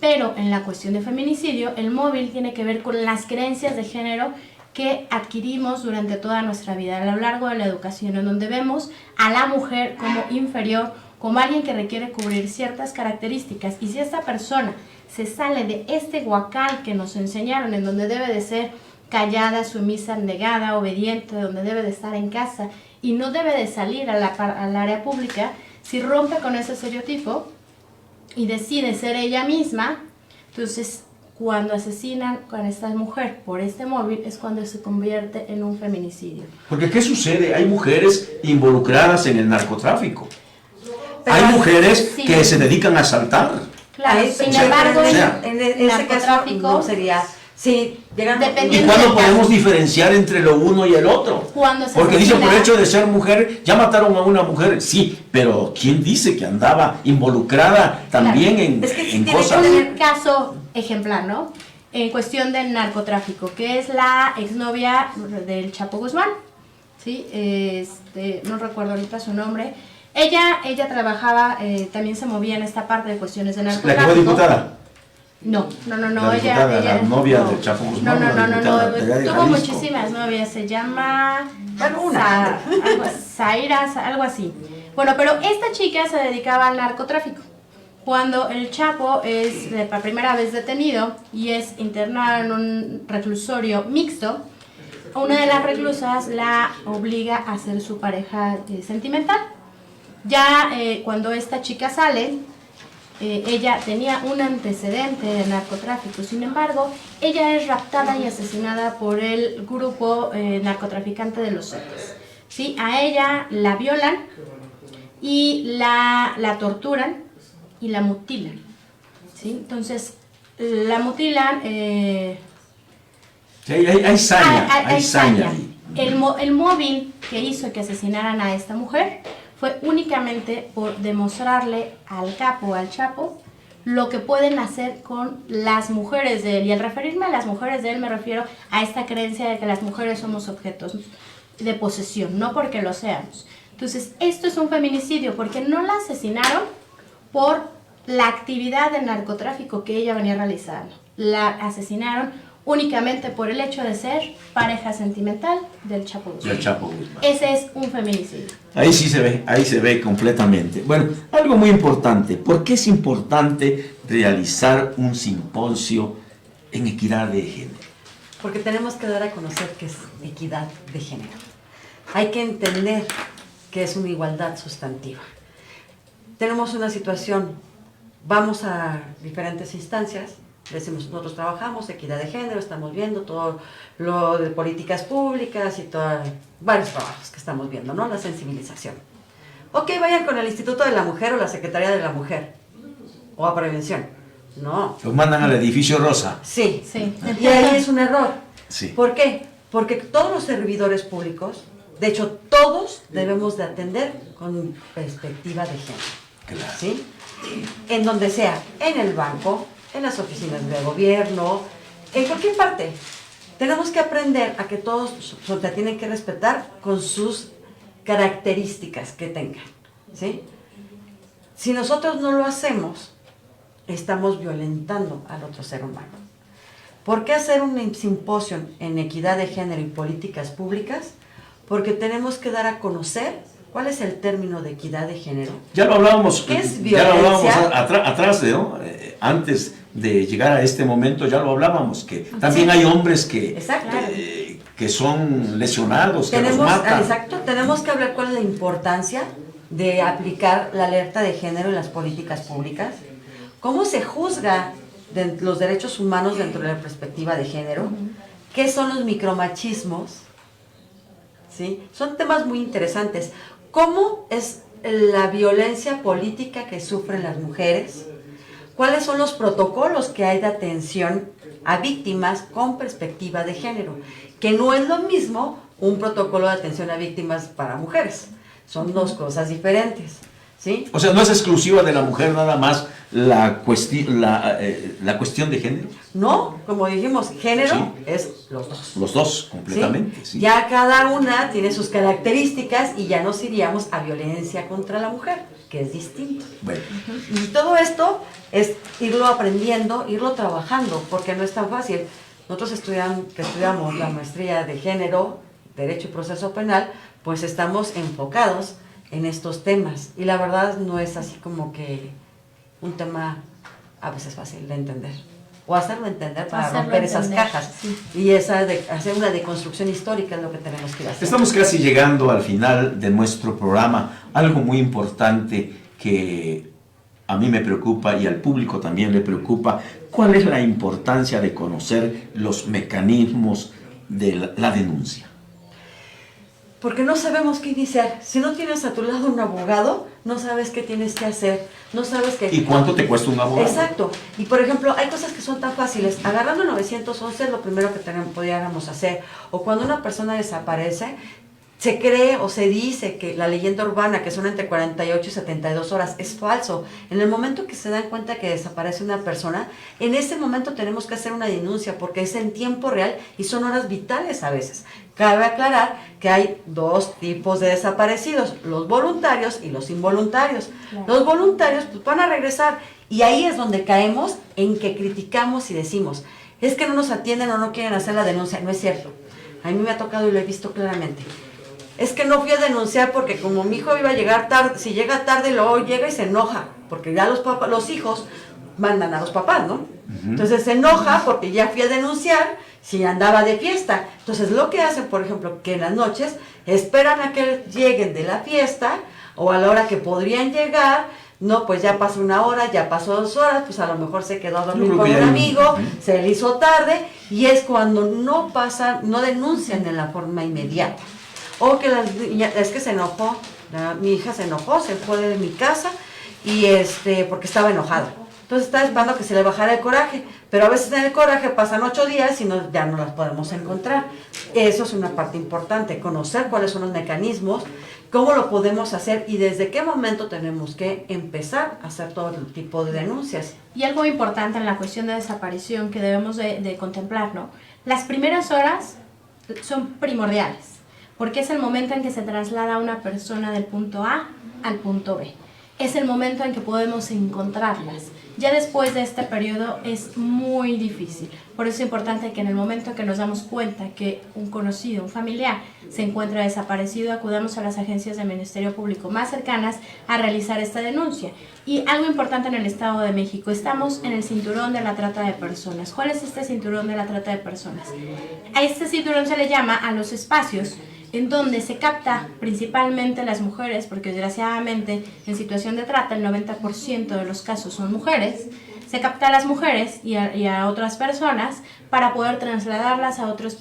Pero en la cuestión de feminicidio, el móvil tiene que ver con las creencias de género que adquirimos durante toda nuestra vida, a lo largo de la educación, en donde vemos a la mujer como inferior, como alguien que requiere cubrir ciertas características. Y si esta persona se sale de este huacal que nos enseñaron, en donde debe de ser callada, sumisa, negada, obediente, donde debe de estar en casa y no debe de salir al área pública, si rompe con ese estereotipo y decide ser ella misma, entonces cuando asesinan a esta mujer por este móvil es cuando se convierte en un feminicidio. Porque ¿qué sucede? Hay mujeres involucradas en el narcotráfico. Pero hay mujeres sí, que se dedican a asaltar. Claro, Ahí, sin embargo, en ese caso no sería Sí, llegan ¿Y Dependiendo cuándo del caso. podemos diferenciar entre lo uno y el otro? Cuando se Porque dice, asesina- por el hecho de ser mujer, ya mataron a una mujer. Sí, pero ¿quién dice que andaba involucrada también en, Es que sí en tiene que cosas? Un caso ejemplar, ¿no? En cuestión del narcotráfico, que es la exnovia del Chapo Guzmán, ¿sí? No recuerdo ahorita su nombre. Ella trabajaba, también se movía en esta parte de cuestiones de ¿La narcotráfico. que fue diputada? No, La diputada, la novia del Chapo Guzmán, No, la diputada de allá de tuvo Jalisco. muchísimas novias, se llama Alguna. Zaira, algo así. Bueno, pero esta chica se dedicaba al narcotráfico. Cuando el Chapo es por primera vez detenido y es internado en un reclusorio mixto, una de las reclusas la obliga a ser su pareja sentimental. Ya cuando esta chica sale, ella tenía un antecedente de narcotráfico, sin embargo, ella es raptada y asesinada por el grupo narcotraficante de los Zetas. ¿Sí? A ella la violan y la torturan y la mutilan. ¿Sí? Entonces, la mutilan... Sí, hay saña, hay hay saña saña. ahí. El móvil que hizo que asesinaran a esta mujer fue únicamente por demostrarle al capo, al Chapo, lo que pueden hacer con las mujeres de él. Y al referirme a las mujeres de él me refiero a esta creencia de que las mujeres somos objetos de posesión, no porque lo seamos. Entonces, esto es un feminicidio porque no la asesinaron por la actividad de narcotráfico que ella venía realizando. La asesinaron únicamente por el hecho de ser pareja sentimental del Chapo Guzmán. Del Chapo Guzmán. Ese es un feminicidio. Ahí sí ahí se ve completamente. Bueno, algo muy importante. ¿Por qué es importante realizar un simposio en equidad de género? Porque tenemos que dar a conocer qué es equidad de género. Hay que entender que es una igualdad sustantiva. Tenemos una situación, vamos a diferentes instancias, decimos, nosotros trabajamos equidad de género, estamos viendo todo lo de políticas públicas y varios trabajos que estamos viendo, ¿no? La sensibilización. Ok, vayan con el Instituto de la Mujer o la Secretaría de la Mujer, o a Prevención. No. Los mandan al edificio rosa. Sí. Sí. Y ahí es un error. Sí. ¿Por qué? Porque todos los servidores públicos, de hecho todos debemos de atender con perspectiva de género. Claro. ¿Sí? En donde sea, en el banco, en las oficinas de gobierno, en cualquier parte. Tenemos que aprender a que todos se tienen que respetar con sus características que tengan. ¿Sí? Si nosotros no lo hacemos, estamos violentando al otro ser humano. ¿Por qué hacer un simposio en equidad de género y políticas públicas? Porque tenemos que dar a conocer cuál es el término de equidad de género. Ya lo hablábamos, ¿Qué es ya lo hablábamos violencia? atrás, ¿no? Antes de llegar a este momento ya lo hablábamos, que también hay hombres que, Exacto. que son lesionados, que los Tenemos, matan. exacto, tenemos que hablar cuál es la importancia de aplicar la alerta de género en las políticas públicas, cómo se juzga de los derechos humanos dentro de la perspectiva de género, qué son los micromachismos, ¿sí? Son temas muy interesantes. ¿Cómo es la violencia política que sufren las mujeres? ¿Cuáles son los protocolos que hay de atención a víctimas con perspectiva de género? Que no es lo mismo un protocolo de atención a víctimas para mujeres. Son dos cosas diferentes, ¿sí? O sea, no es exclusiva de la mujer nada más la cuestión de género. No, como dijimos, género Sí. es los dos. Los dos, completamente. ¿Sí? Sí. Ya cada una tiene sus características y ya nos iríamos a violencia contra la mujer, que es distinto. Bueno, Y todo esto es irlo aprendiendo, irlo trabajando, porque no es tan fácil. Nosotros que estudiamos la maestría de género, derecho y proceso penal, pues estamos enfocados en estos temas. Y la verdad no es así como que un tema a veces fácil de entender. O hacerlo entender para Hacerlo romper esas entender, cajas. sí. Y hacer una deconstrucción histórica es lo que tenemos que ir haciendo. estamos casi llegando al final de nuestro programa. Algo muy importante que a mí me preocupa y al público también le preocupa. ¿Cuál es la importancia de conocer los mecanismos de la denuncia? Porque no sabemos qué iniciar. Si no tienes a tu lado un abogado, no sabes qué tienes que hacer, no sabes qué... ¿Y cuánto te cuesta un abogado? Exacto. Y por ejemplo, hay cosas que son tan fáciles. Agarrando 911 es lo primero que podríamos hacer. O cuando una persona desaparece, se cree o se dice que la leyenda urbana, que son entre 48 y 72 horas, es falso. En el momento que se dan cuenta que desaparece una persona, en ese momento tenemos que hacer una denuncia porque es en tiempo real y son horas vitales a veces. Cabe aclarar que hay dos tipos de desaparecidos, los voluntarios y los involuntarios. Claro. Los voluntarios pues, van a regresar y ahí es donde caemos en que criticamos y decimos, es que no nos atienden o no quieren hacer la denuncia. No es cierto. A mí me ha tocado y lo he visto claramente. Es que no fui a denunciar porque como mi hijo iba a llegar tarde, si llega tarde luego llega y se enoja, porque ya los hijos mandan a los papás, ¿no? Entonces se enoja porque ya fui a denunciar si andaba de fiesta. Entonces lo que hacen, por ejemplo, que en las noches esperan a que lleguen de la fiesta o a la hora que podrían llegar. No, pues ya pasó 1 hora, ya pasó 2 horas, pues a lo mejor se quedó a dormir con un amigo, se le hizo tarde y es cuando no denuncian de la forma inmediata. O que es que se enojó, mi hija se enojó, se fue de mi casa y porque estaba enojada. Entonces estaba esperando que se le bajara el coraje, pero a veces en el coraje pasan 8 días y ya no las podemos encontrar. Eso es una parte importante, conocer cuáles son los mecanismos, cómo lo podemos hacer y desde qué momento tenemos que empezar a hacer todo el tipo de denuncias. Y algo importante en la cuestión de desaparición que debemos de contemplar, ¿no? Las primeras horas son primordiales. Porque es el momento en que se traslada una persona del punto A al punto B. Es el momento en que podemos encontrarlas. Ya después de este periodo es muy difícil. Por eso es importante que en el momento que nos damos cuenta que un conocido, un familiar, se encuentra desaparecido, acudamos a las agencias del Ministerio Público más cercanas a realizar esta denuncia. Y algo importante en el Estado de México, estamos en el cinturón de la trata de personas. ¿Cuál es este cinturón de la trata de personas? A este cinturón se le llama a los espacios en donde se capta principalmente las mujeres, porque desgraciadamente en situación de trata el 90% de los casos son mujeres, se capta a las mujeres y a otras personas para poder trasladarlas a otros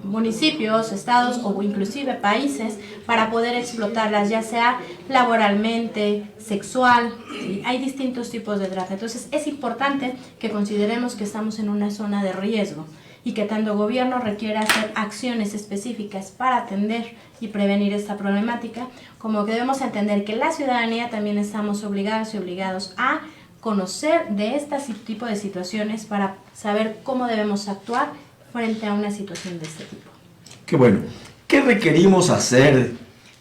municipios, estados o inclusive países para poder explotarlas, ya sea laboralmente, sexual, ¿sí? Hay distintos tipos de trata. Entonces es importante que consideremos que estamos en una zona de riesgo y que tanto el gobierno requiere hacer acciones específicas para atender y prevenir esta problemática, como que debemos entender que la ciudadanía también estamos obligados y obligados a conocer de este tipo de situaciones para saber cómo debemos actuar frente a una situación de este tipo. Qué bueno. ¿Qué requerimos hacer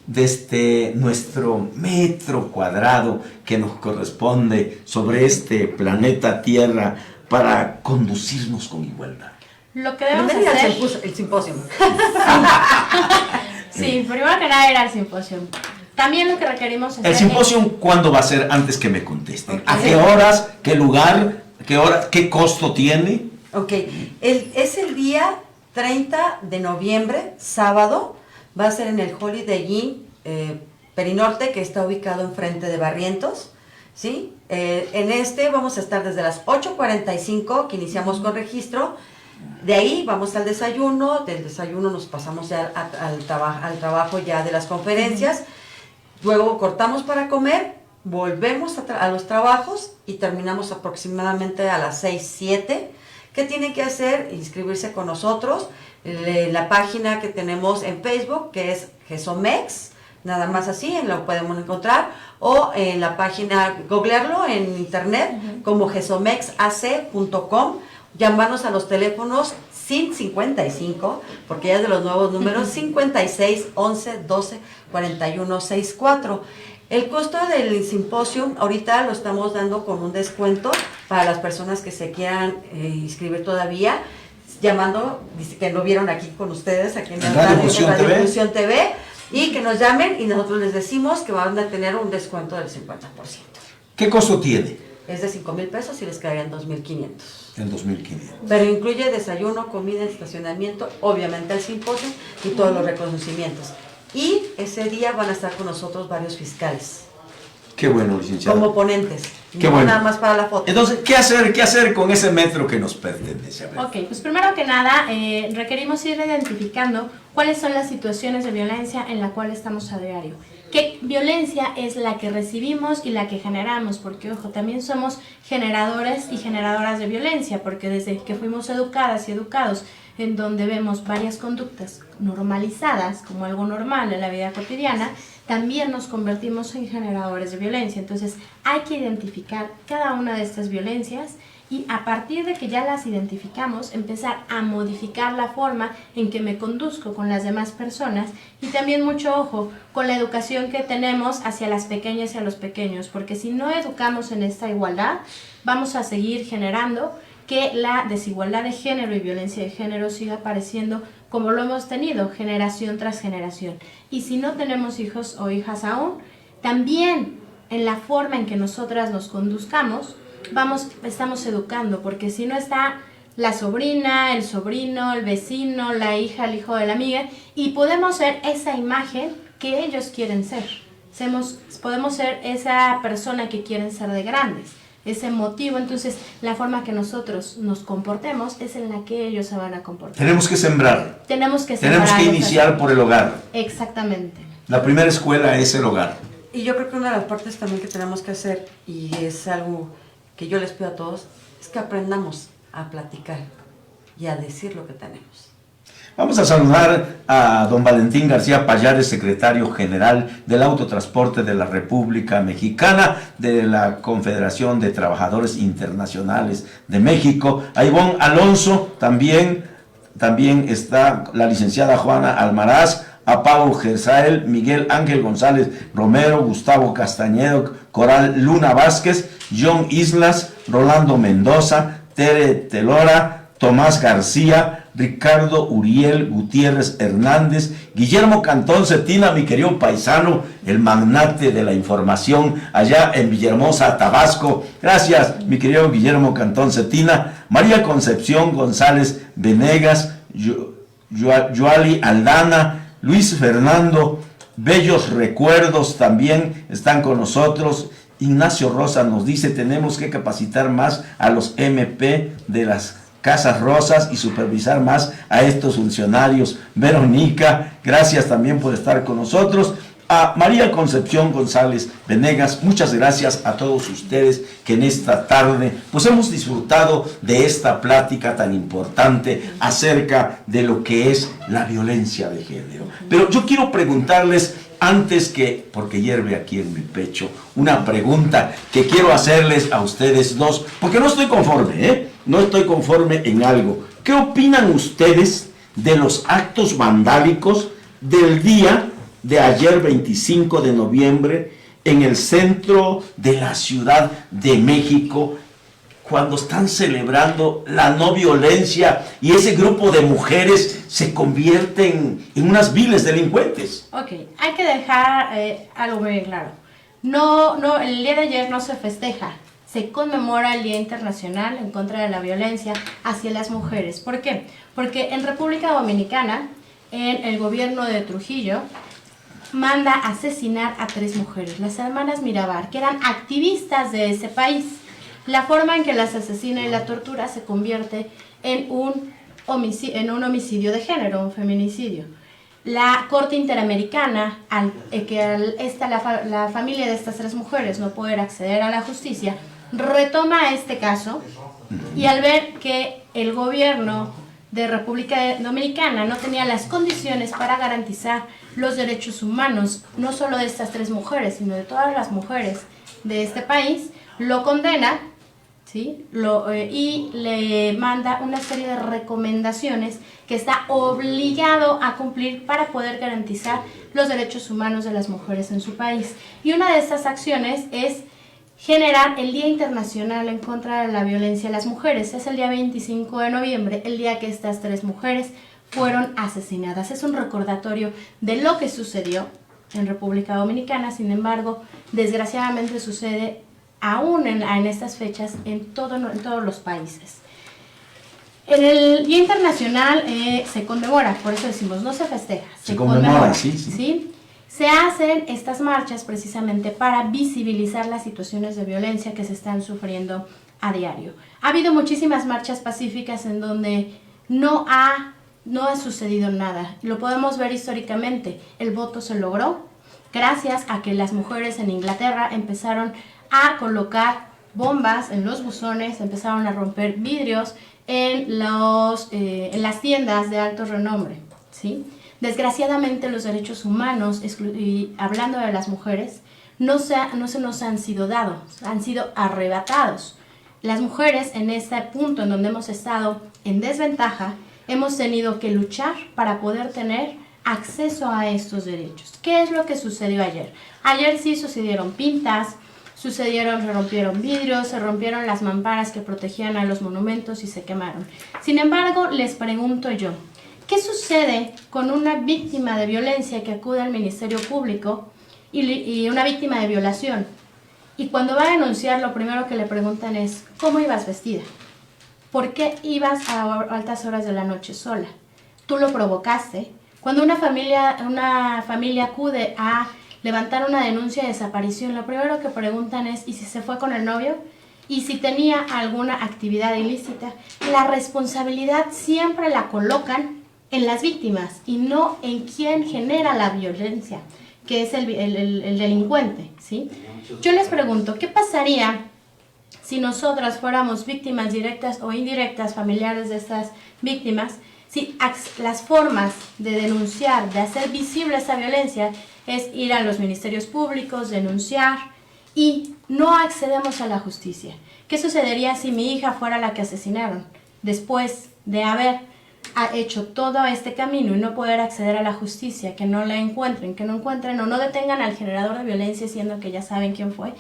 desde nuestro metro cuadrado que nos corresponde sobre este planeta Tierra para conducirnos con igualdad? Lo que debemos hacer... el simposio. Sí, primero que nada era el simposio. También lo que requerimos hacer... ¿El simposio cuándo va a ser? Antes que me contesten. ¿A qué horas? ¿Qué lugar? ¿Qué costo tiene? Ok, es el día 30 de noviembre, sábado. Va a ser en el Holiday Inn Perinorte, que está ubicado enfrente de Barrientos. ¿Sí? En vamos a estar desde las 8:45, que iniciamos con registro. De ahí vamos al desayuno, del desayuno nos pasamos ya al trabajo ya de las conferencias, luego cortamos para comer, volvemos a los trabajos y terminamos aproximadamente a las 6:07. ¿Qué tienen que hacer? Inscribirse con nosotros, la página que tenemos en Facebook, que es GESOMEX, nada más así, lo podemos encontrar, o en la página, googlearlo en internet como gesomexac.com. Llamarnos a los teléfonos SIN 55, porque ya es de los nuevos números, 56 11 12 41 64. El costo del simposio ahorita lo estamos dando con un descuento para las personas que se quieran inscribir todavía, llamando, dice que lo vieron aquí con ustedes, aquí en Radio Fusión TV, y que nos llamen y nosotros les decimos que van a tener un descuento del 50%. ¿Qué costo tiene? Es de 5,000 pesos y les quedarían 2,500. En 2,500. Pero incluye desayuno, comida, estacionamiento, obviamente el simposio y todos los reconocimientos. Y ese día van a estar con nosotros varios fiscales. Qué bueno, licenciado. como ponentes, Qué no bueno. nada más para la foto. Entonces, ¿qué hacer con ese metro que nos pertenece? A ver. Ok, pues primero que nada requerimos ir identificando cuáles son las situaciones de violencia en la cual estamos a diario. ¿Qué violencia es la que recibimos y la que generamos? Porque, ojo, también somos generadores y generadoras de violencia, porque desde que fuimos educadas y educados en donde vemos varias conductas normalizadas como algo normal en la vida cotidiana, también nos convertimos en generadores de violencia. Entonces hay que identificar cada una de estas violencias y a partir de que ya las identificamos, empezar a modificar la forma en que me conduzco con las demás personas y también mucho ojo con la educación que tenemos hacia las pequeñas y a los pequeños, porque si no educamos en esta igualdad, vamos a seguir generando que la desigualdad de género y violencia de género siga apareciendo como lo hemos tenido generación tras generación. Y si no tenemos hijos o hijas aún, también en la forma en que nosotras nos conduzcamos, estamos educando, porque si no está la sobrina, el sobrino, el vecino, la hija, el hijo de la amiga, y podemos ser esa imagen que ellos quieren ser. Podemos ser esa persona que quieren ser de grandes, ese motivo. Entonces la forma que nosotros nos comportemos es en la que ellos se van a comportar. Tenemos que sembrar. Tenemos que Iniciar por el hogar. Exactamente. La primera escuela es el hogar. Y yo creo que una de las partes también que tenemos que hacer, y es algo que yo les pido a todos, es que aprendamos a platicar y a decir lo que tenemos. Vamos a saludar a don Valentín García Payares, secretario general del Autotransporte de la República Mexicana, de la Confederación de Trabajadores Internacionales de México. A Ivonne Alonso, también está la licenciada Juana Almaraz, a Pablo Gersael, Miguel Ángel González Romero, Gustavo Castañedo, Coral Luna Vázquez, John Islas, Rolando Mendoza, Tere Telora, Tomás García, Ricardo Uriel Gutiérrez Hernández, Guillermo Cantón Cetina, mi querido paisano, el magnate de la información allá en Villahermosa, Tabasco. Gracias, mi querido Guillermo Cantón Cetina. María Concepción González Venegas, Yoali Aldana, Luis Fernando, bellos recuerdos también están con nosotros. Ignacio Rosa nos dice, tenemos que capacitar más a los MP de las Casas Rosas y supervisar más a estos funcionarios. Verónica, gracias también por estar con nosotros. A María Concepción González Venegas, muchas gracias a todos ustedes que en esta tarde pues hemos disfrutado de esta plática tan importante acerca de lo que es la violencia de género. Pero yo quiero preguntarles, antes que, porque hierve aquí en mi pecho, una pregunta que quiero hacerles a ustedes dos, porque no estoy conforme, no estoy conforme en algo. ¿Qué opinan ustedes de los actos vandálicos del día de ayer 25 de noviembre en el centro de la Ciudad de México, cuando están celebrando la no violencia y ese grupo de mujeres se convierten en unas viles delincuentes? Ok, hay que dejar algo muy claro. No, el día de ayer no se festeja, se conmemora el Día Internacional en contra de la violencia hacia las mujeres. ¿Por qué? Porque en República Dominicana, en el gobierno de Trujillo, manda asesinar a 3 mujeres, las hermanas Mirabal, que eran activistas de ese país. La forma en que las asesina y la tortura se convierte en un homicidio de género, un feminicidio. La Corte Interamericana, la familia de estas 3 mujeres no poder acceder a la justicia, retoma este caso y al ver que el gobierno de República Dominicana no tenía las condiciones para garantizar los derechos humanos, no solo de estas 3 mujeres, sino de todas las mujeres de este país, lo condena, ¿sí? Y le manda una serie de recomendaciones que está obligado a cumplir para poder garantizar los derechos humanos de las mujeres en su país. Y una de estas acciones es generar el Día Internacional en contra de la violencia a las mujeres. Es el día 25 de noviembre, el día que estas 3 mujeres fueron asesinadas. Es un recordatorio de lo que sucedió en República Dominicana. Sin embargo, desgraciadamente sucede aún en estas fechas en todos los países. En el Día Internacional se conmemora, por eso decimos, no se festeja, se conmemora, sí. ¿sí? Se hacen estas marchas precisamente para visibilizar las situaciones de violencia que se están sufriendo a diario. Ha habido muchísimas marchas pacíficas en donde no ha sucedido nada. Lo podemos ver históricamente. El voto se logró gracias a que las mujeres en Inglaterra empezaron a colocar bombas en los buzones, empezaron a romper vidrios en las tiendas de alto renombre, ¿sí? Desgraciadamente los derechos humanos, y hablando de las mujeres, no se nos han sido dados, han sido arrebatados. Las mujeres en este punto en donde hemos estado en desventaja, hemos tenido que luchar para poder tener acceso a estos derechos. ¿Qué es lo que sucedió ayer? Ayer sí sucedieron pintas, se rompieron vidrios, se rompieron las mamparas que protegían a los monumentos y se quemaron. Sin embargo, les pregunto yo, ¿qué sucede con una víctima de violencia que acude al Ministerio Público y una víctima de violación? Y cuando va a denunciar, lo primero que le preguntan es, ¿cómo ibas vestida? ¿Por qué ibas a altas horas de la noche sola? Tú lo provocaste. Cuando una familia acude a levantar una denuncia de desaparición, lo primero que preguntan es, ¿y si se fue con el novio? ¿Y si tenía alguna actividad ilícita? La responsabilidad siempre la colocan en las víctimas y no en quien genera la violencia, que es el delincuente, ¿sí? Yo les pregunto, ¿qué pasaría si nosotras fuéramos víctimas directas o indirectas, familiares de estas víctimas, si las formas de denunciar, de hacer visible esa violencia, es ir a los ministerios públicos, denunciar y no accedemos a la justicia? ¿Qué sucedería si mi hija fuera la que asesinaron después de haber hecho todo este camino y no poder acceder a la justicia, que no la encuentren, que no encuentren o no detengan al generador de violencia siendo que ya saben quién fue?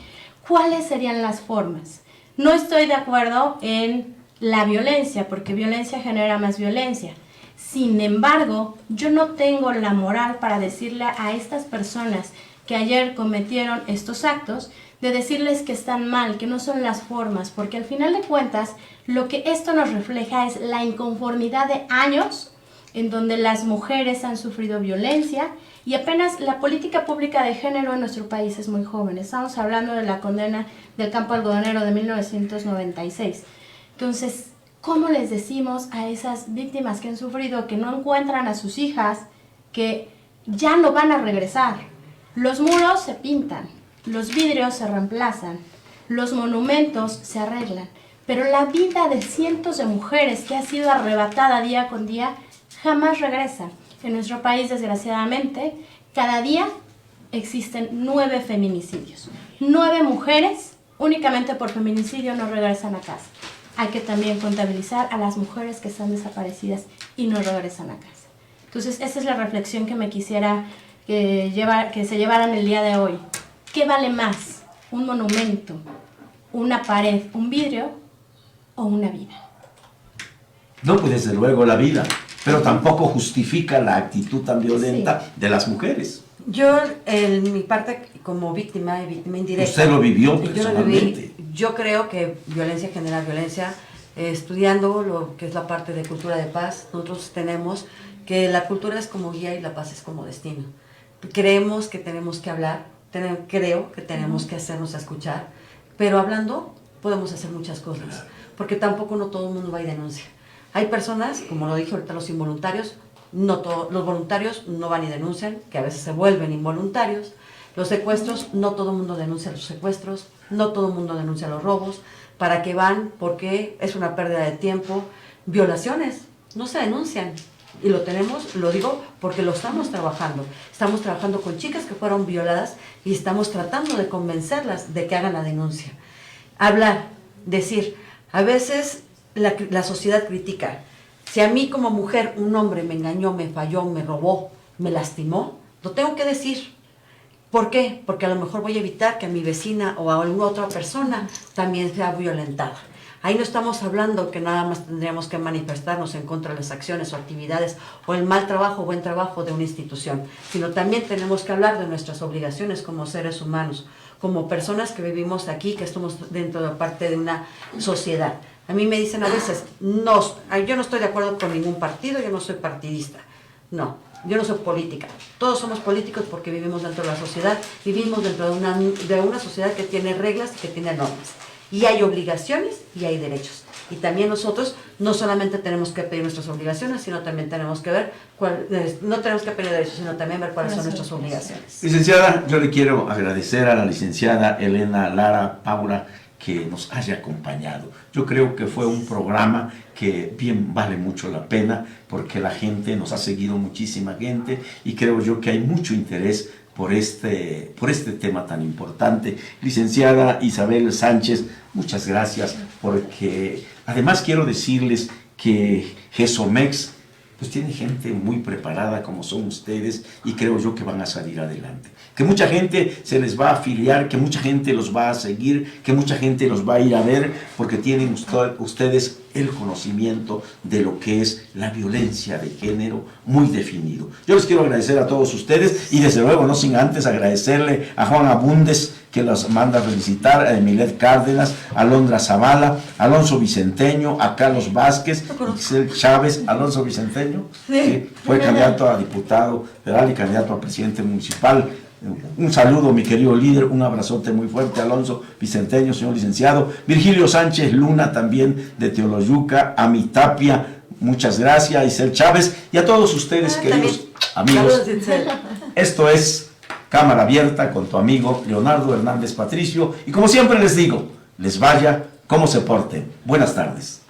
¿Cuáles serían las formas? No estoy de acuerdo en la violencia, porque violencia genera más violencia. Sin embargo, yo no tengo la moral para decirle a estas personas que ayer cometieron estos actos, de decirles que están mal, que no son las formas, porque al final de cuentas, lo que esto nos refleja es la inconformidad de años en donde las mujeres han sufrido violencia y apenas la política pública de género en nuestro país es muy joven. Estamos hablando de la condena del campo algodonero de 1996. Entonces, ¿cómo les decimos a esas víctimas que han sufrido, que no encuentran a sus hijas, que ya no van a regresar? Los muros se pintan, los vidrios se reemplazan, los monumentos se arreglan, pero la vida de cientos de mujeres que ha sido arrebatada día con día jamás regresa. En nuestro país, desgraciadamente, cada día existen 9 feminicidios. 9 mujeres únicamente por feminicidio no regresan a casa. Hay que también contabilizar a las mujeres que están desaparecidas y no regresan a casa. Entonces, esa es la reflexión que me quisiera que se llevaran el día de hoy. ¿Qué vale más? ¿Un monumento, una pared, un vidrio o una vida? No, pues desde luego la vida, pero tampoco justifica la actitud tan violenta de las mujeres. Yo, en mi parte como víctima y víctima indirecta... Usted lo vivió Yo lo personalmente. viví. Yo creo que violencia genera violencia. Estudiando lo que es la parte de cultura de paz, nosotros tenemos que la cultura es como guía y la paz es como destino. Creemos que tenemos que hablar, creo que tenemos que hacernos escuchar, pero hablando podemos hacer muchas cosas, porque tampoco no todo el mundo va y denuncia. Hay personas, como lo dije ahorita, los involuntarios, los voluntarios no van y denuncian, que a veces se vuelven involuntarios. Los secuestros, no todo el mundo denuncia los secuestros, no todo el mundo denuncia los robos. ¿Para qué van? Porque es una pérdida de tiempo. Violaciones, no se denuncian. Y lo tenemos, lo digo porque lo estamos trabajando. Estamos trabajando con chicas que fueron violadas y estamos tratando de convencerlas de que hagan la denuncia. Hablar, decir, a veces la sociedad critica. Si a mí como mujer un hombre me engañó, me falló, me robó, me lastimó, lo tengo que decir. ¿Por qué? Porque a lo mejor voy a evitar que a mi vecina o a alguna otra persona también sea violentada. Ahí no estamos hablando que nada más tendríamos que manifestarnos en contra de las acciones o actividades o el mal trabajo o buen trabajo de una institución, sino también tenemos que hablar de nuestras obligaciones como seres humanos, como personas que vivimos aquí, que estamos dentro de parte de una sociedad. A mí me dicen a veces, no, yo no estoy de acuerdo con ningún partido, yo no soy partidista. No, Yo no soy política. Todos somos políticos porque vivimos dentro de la sociedad, vivimos dentro de una sociedad que tiene reglas, que tiene normas. Y hay obligaciones y hay derechos. Y también nosotros no solamente tenemos que pedir nuestras obligaciones, sino también tenemos que ver, no tenemos que pedir derechos, sino también ver cuáles son nuestras obligaciones. Licenciada, yo le quiero agradecer a la licenciada Elena Lara Paula que nos haya acompañado. Yo creo que fue un programa que bien vale mucho la pena porque la gente nos ha seguido, muchísima gente, y creo yo que hay mucho interés por este tema tan importante. Licenciada Isabel Sánchez, muchas gracias, porque además quiero decirles que GESOMEX pues tiene gente muy preparada como son ustedes y creo yo que van a salir adelante. Que mucha gente se les va a afiliar, que mucha gente los va a seguir, que mucha gente los va a ir a ver porque tienen ustedes el conocimiento de lo que es la violencia de género muy definido. Yo les quiero agradecer a todos ustedes y desde luego no sin antes agradecerle a Juan Abundes que los manda a felicitar, a Emilet Cárdenas, a Londra Zavala, a Alonso Vicenteño, a Carlos Vázquez, Ixel Chávez, Alonso Vicenteño, que fue candidato a diputado federal y candidato a presidente municipal. Un saludo, mi querido líder, un abrazote muy fuerte, Alonso Vicenteño, señor licenciado. Virgilio Sánchez Luna, también de Teoloyuca, a mi Tapia, muchas gracias, a Isel Chávez y a todos ustedes, queridos amigos. Saludos, Itzel. Esto es Cámara Abierta con tu amigo Leonardo Hernández Patricio y como siempre les digo, les vaya como se porten. Buenas tardes.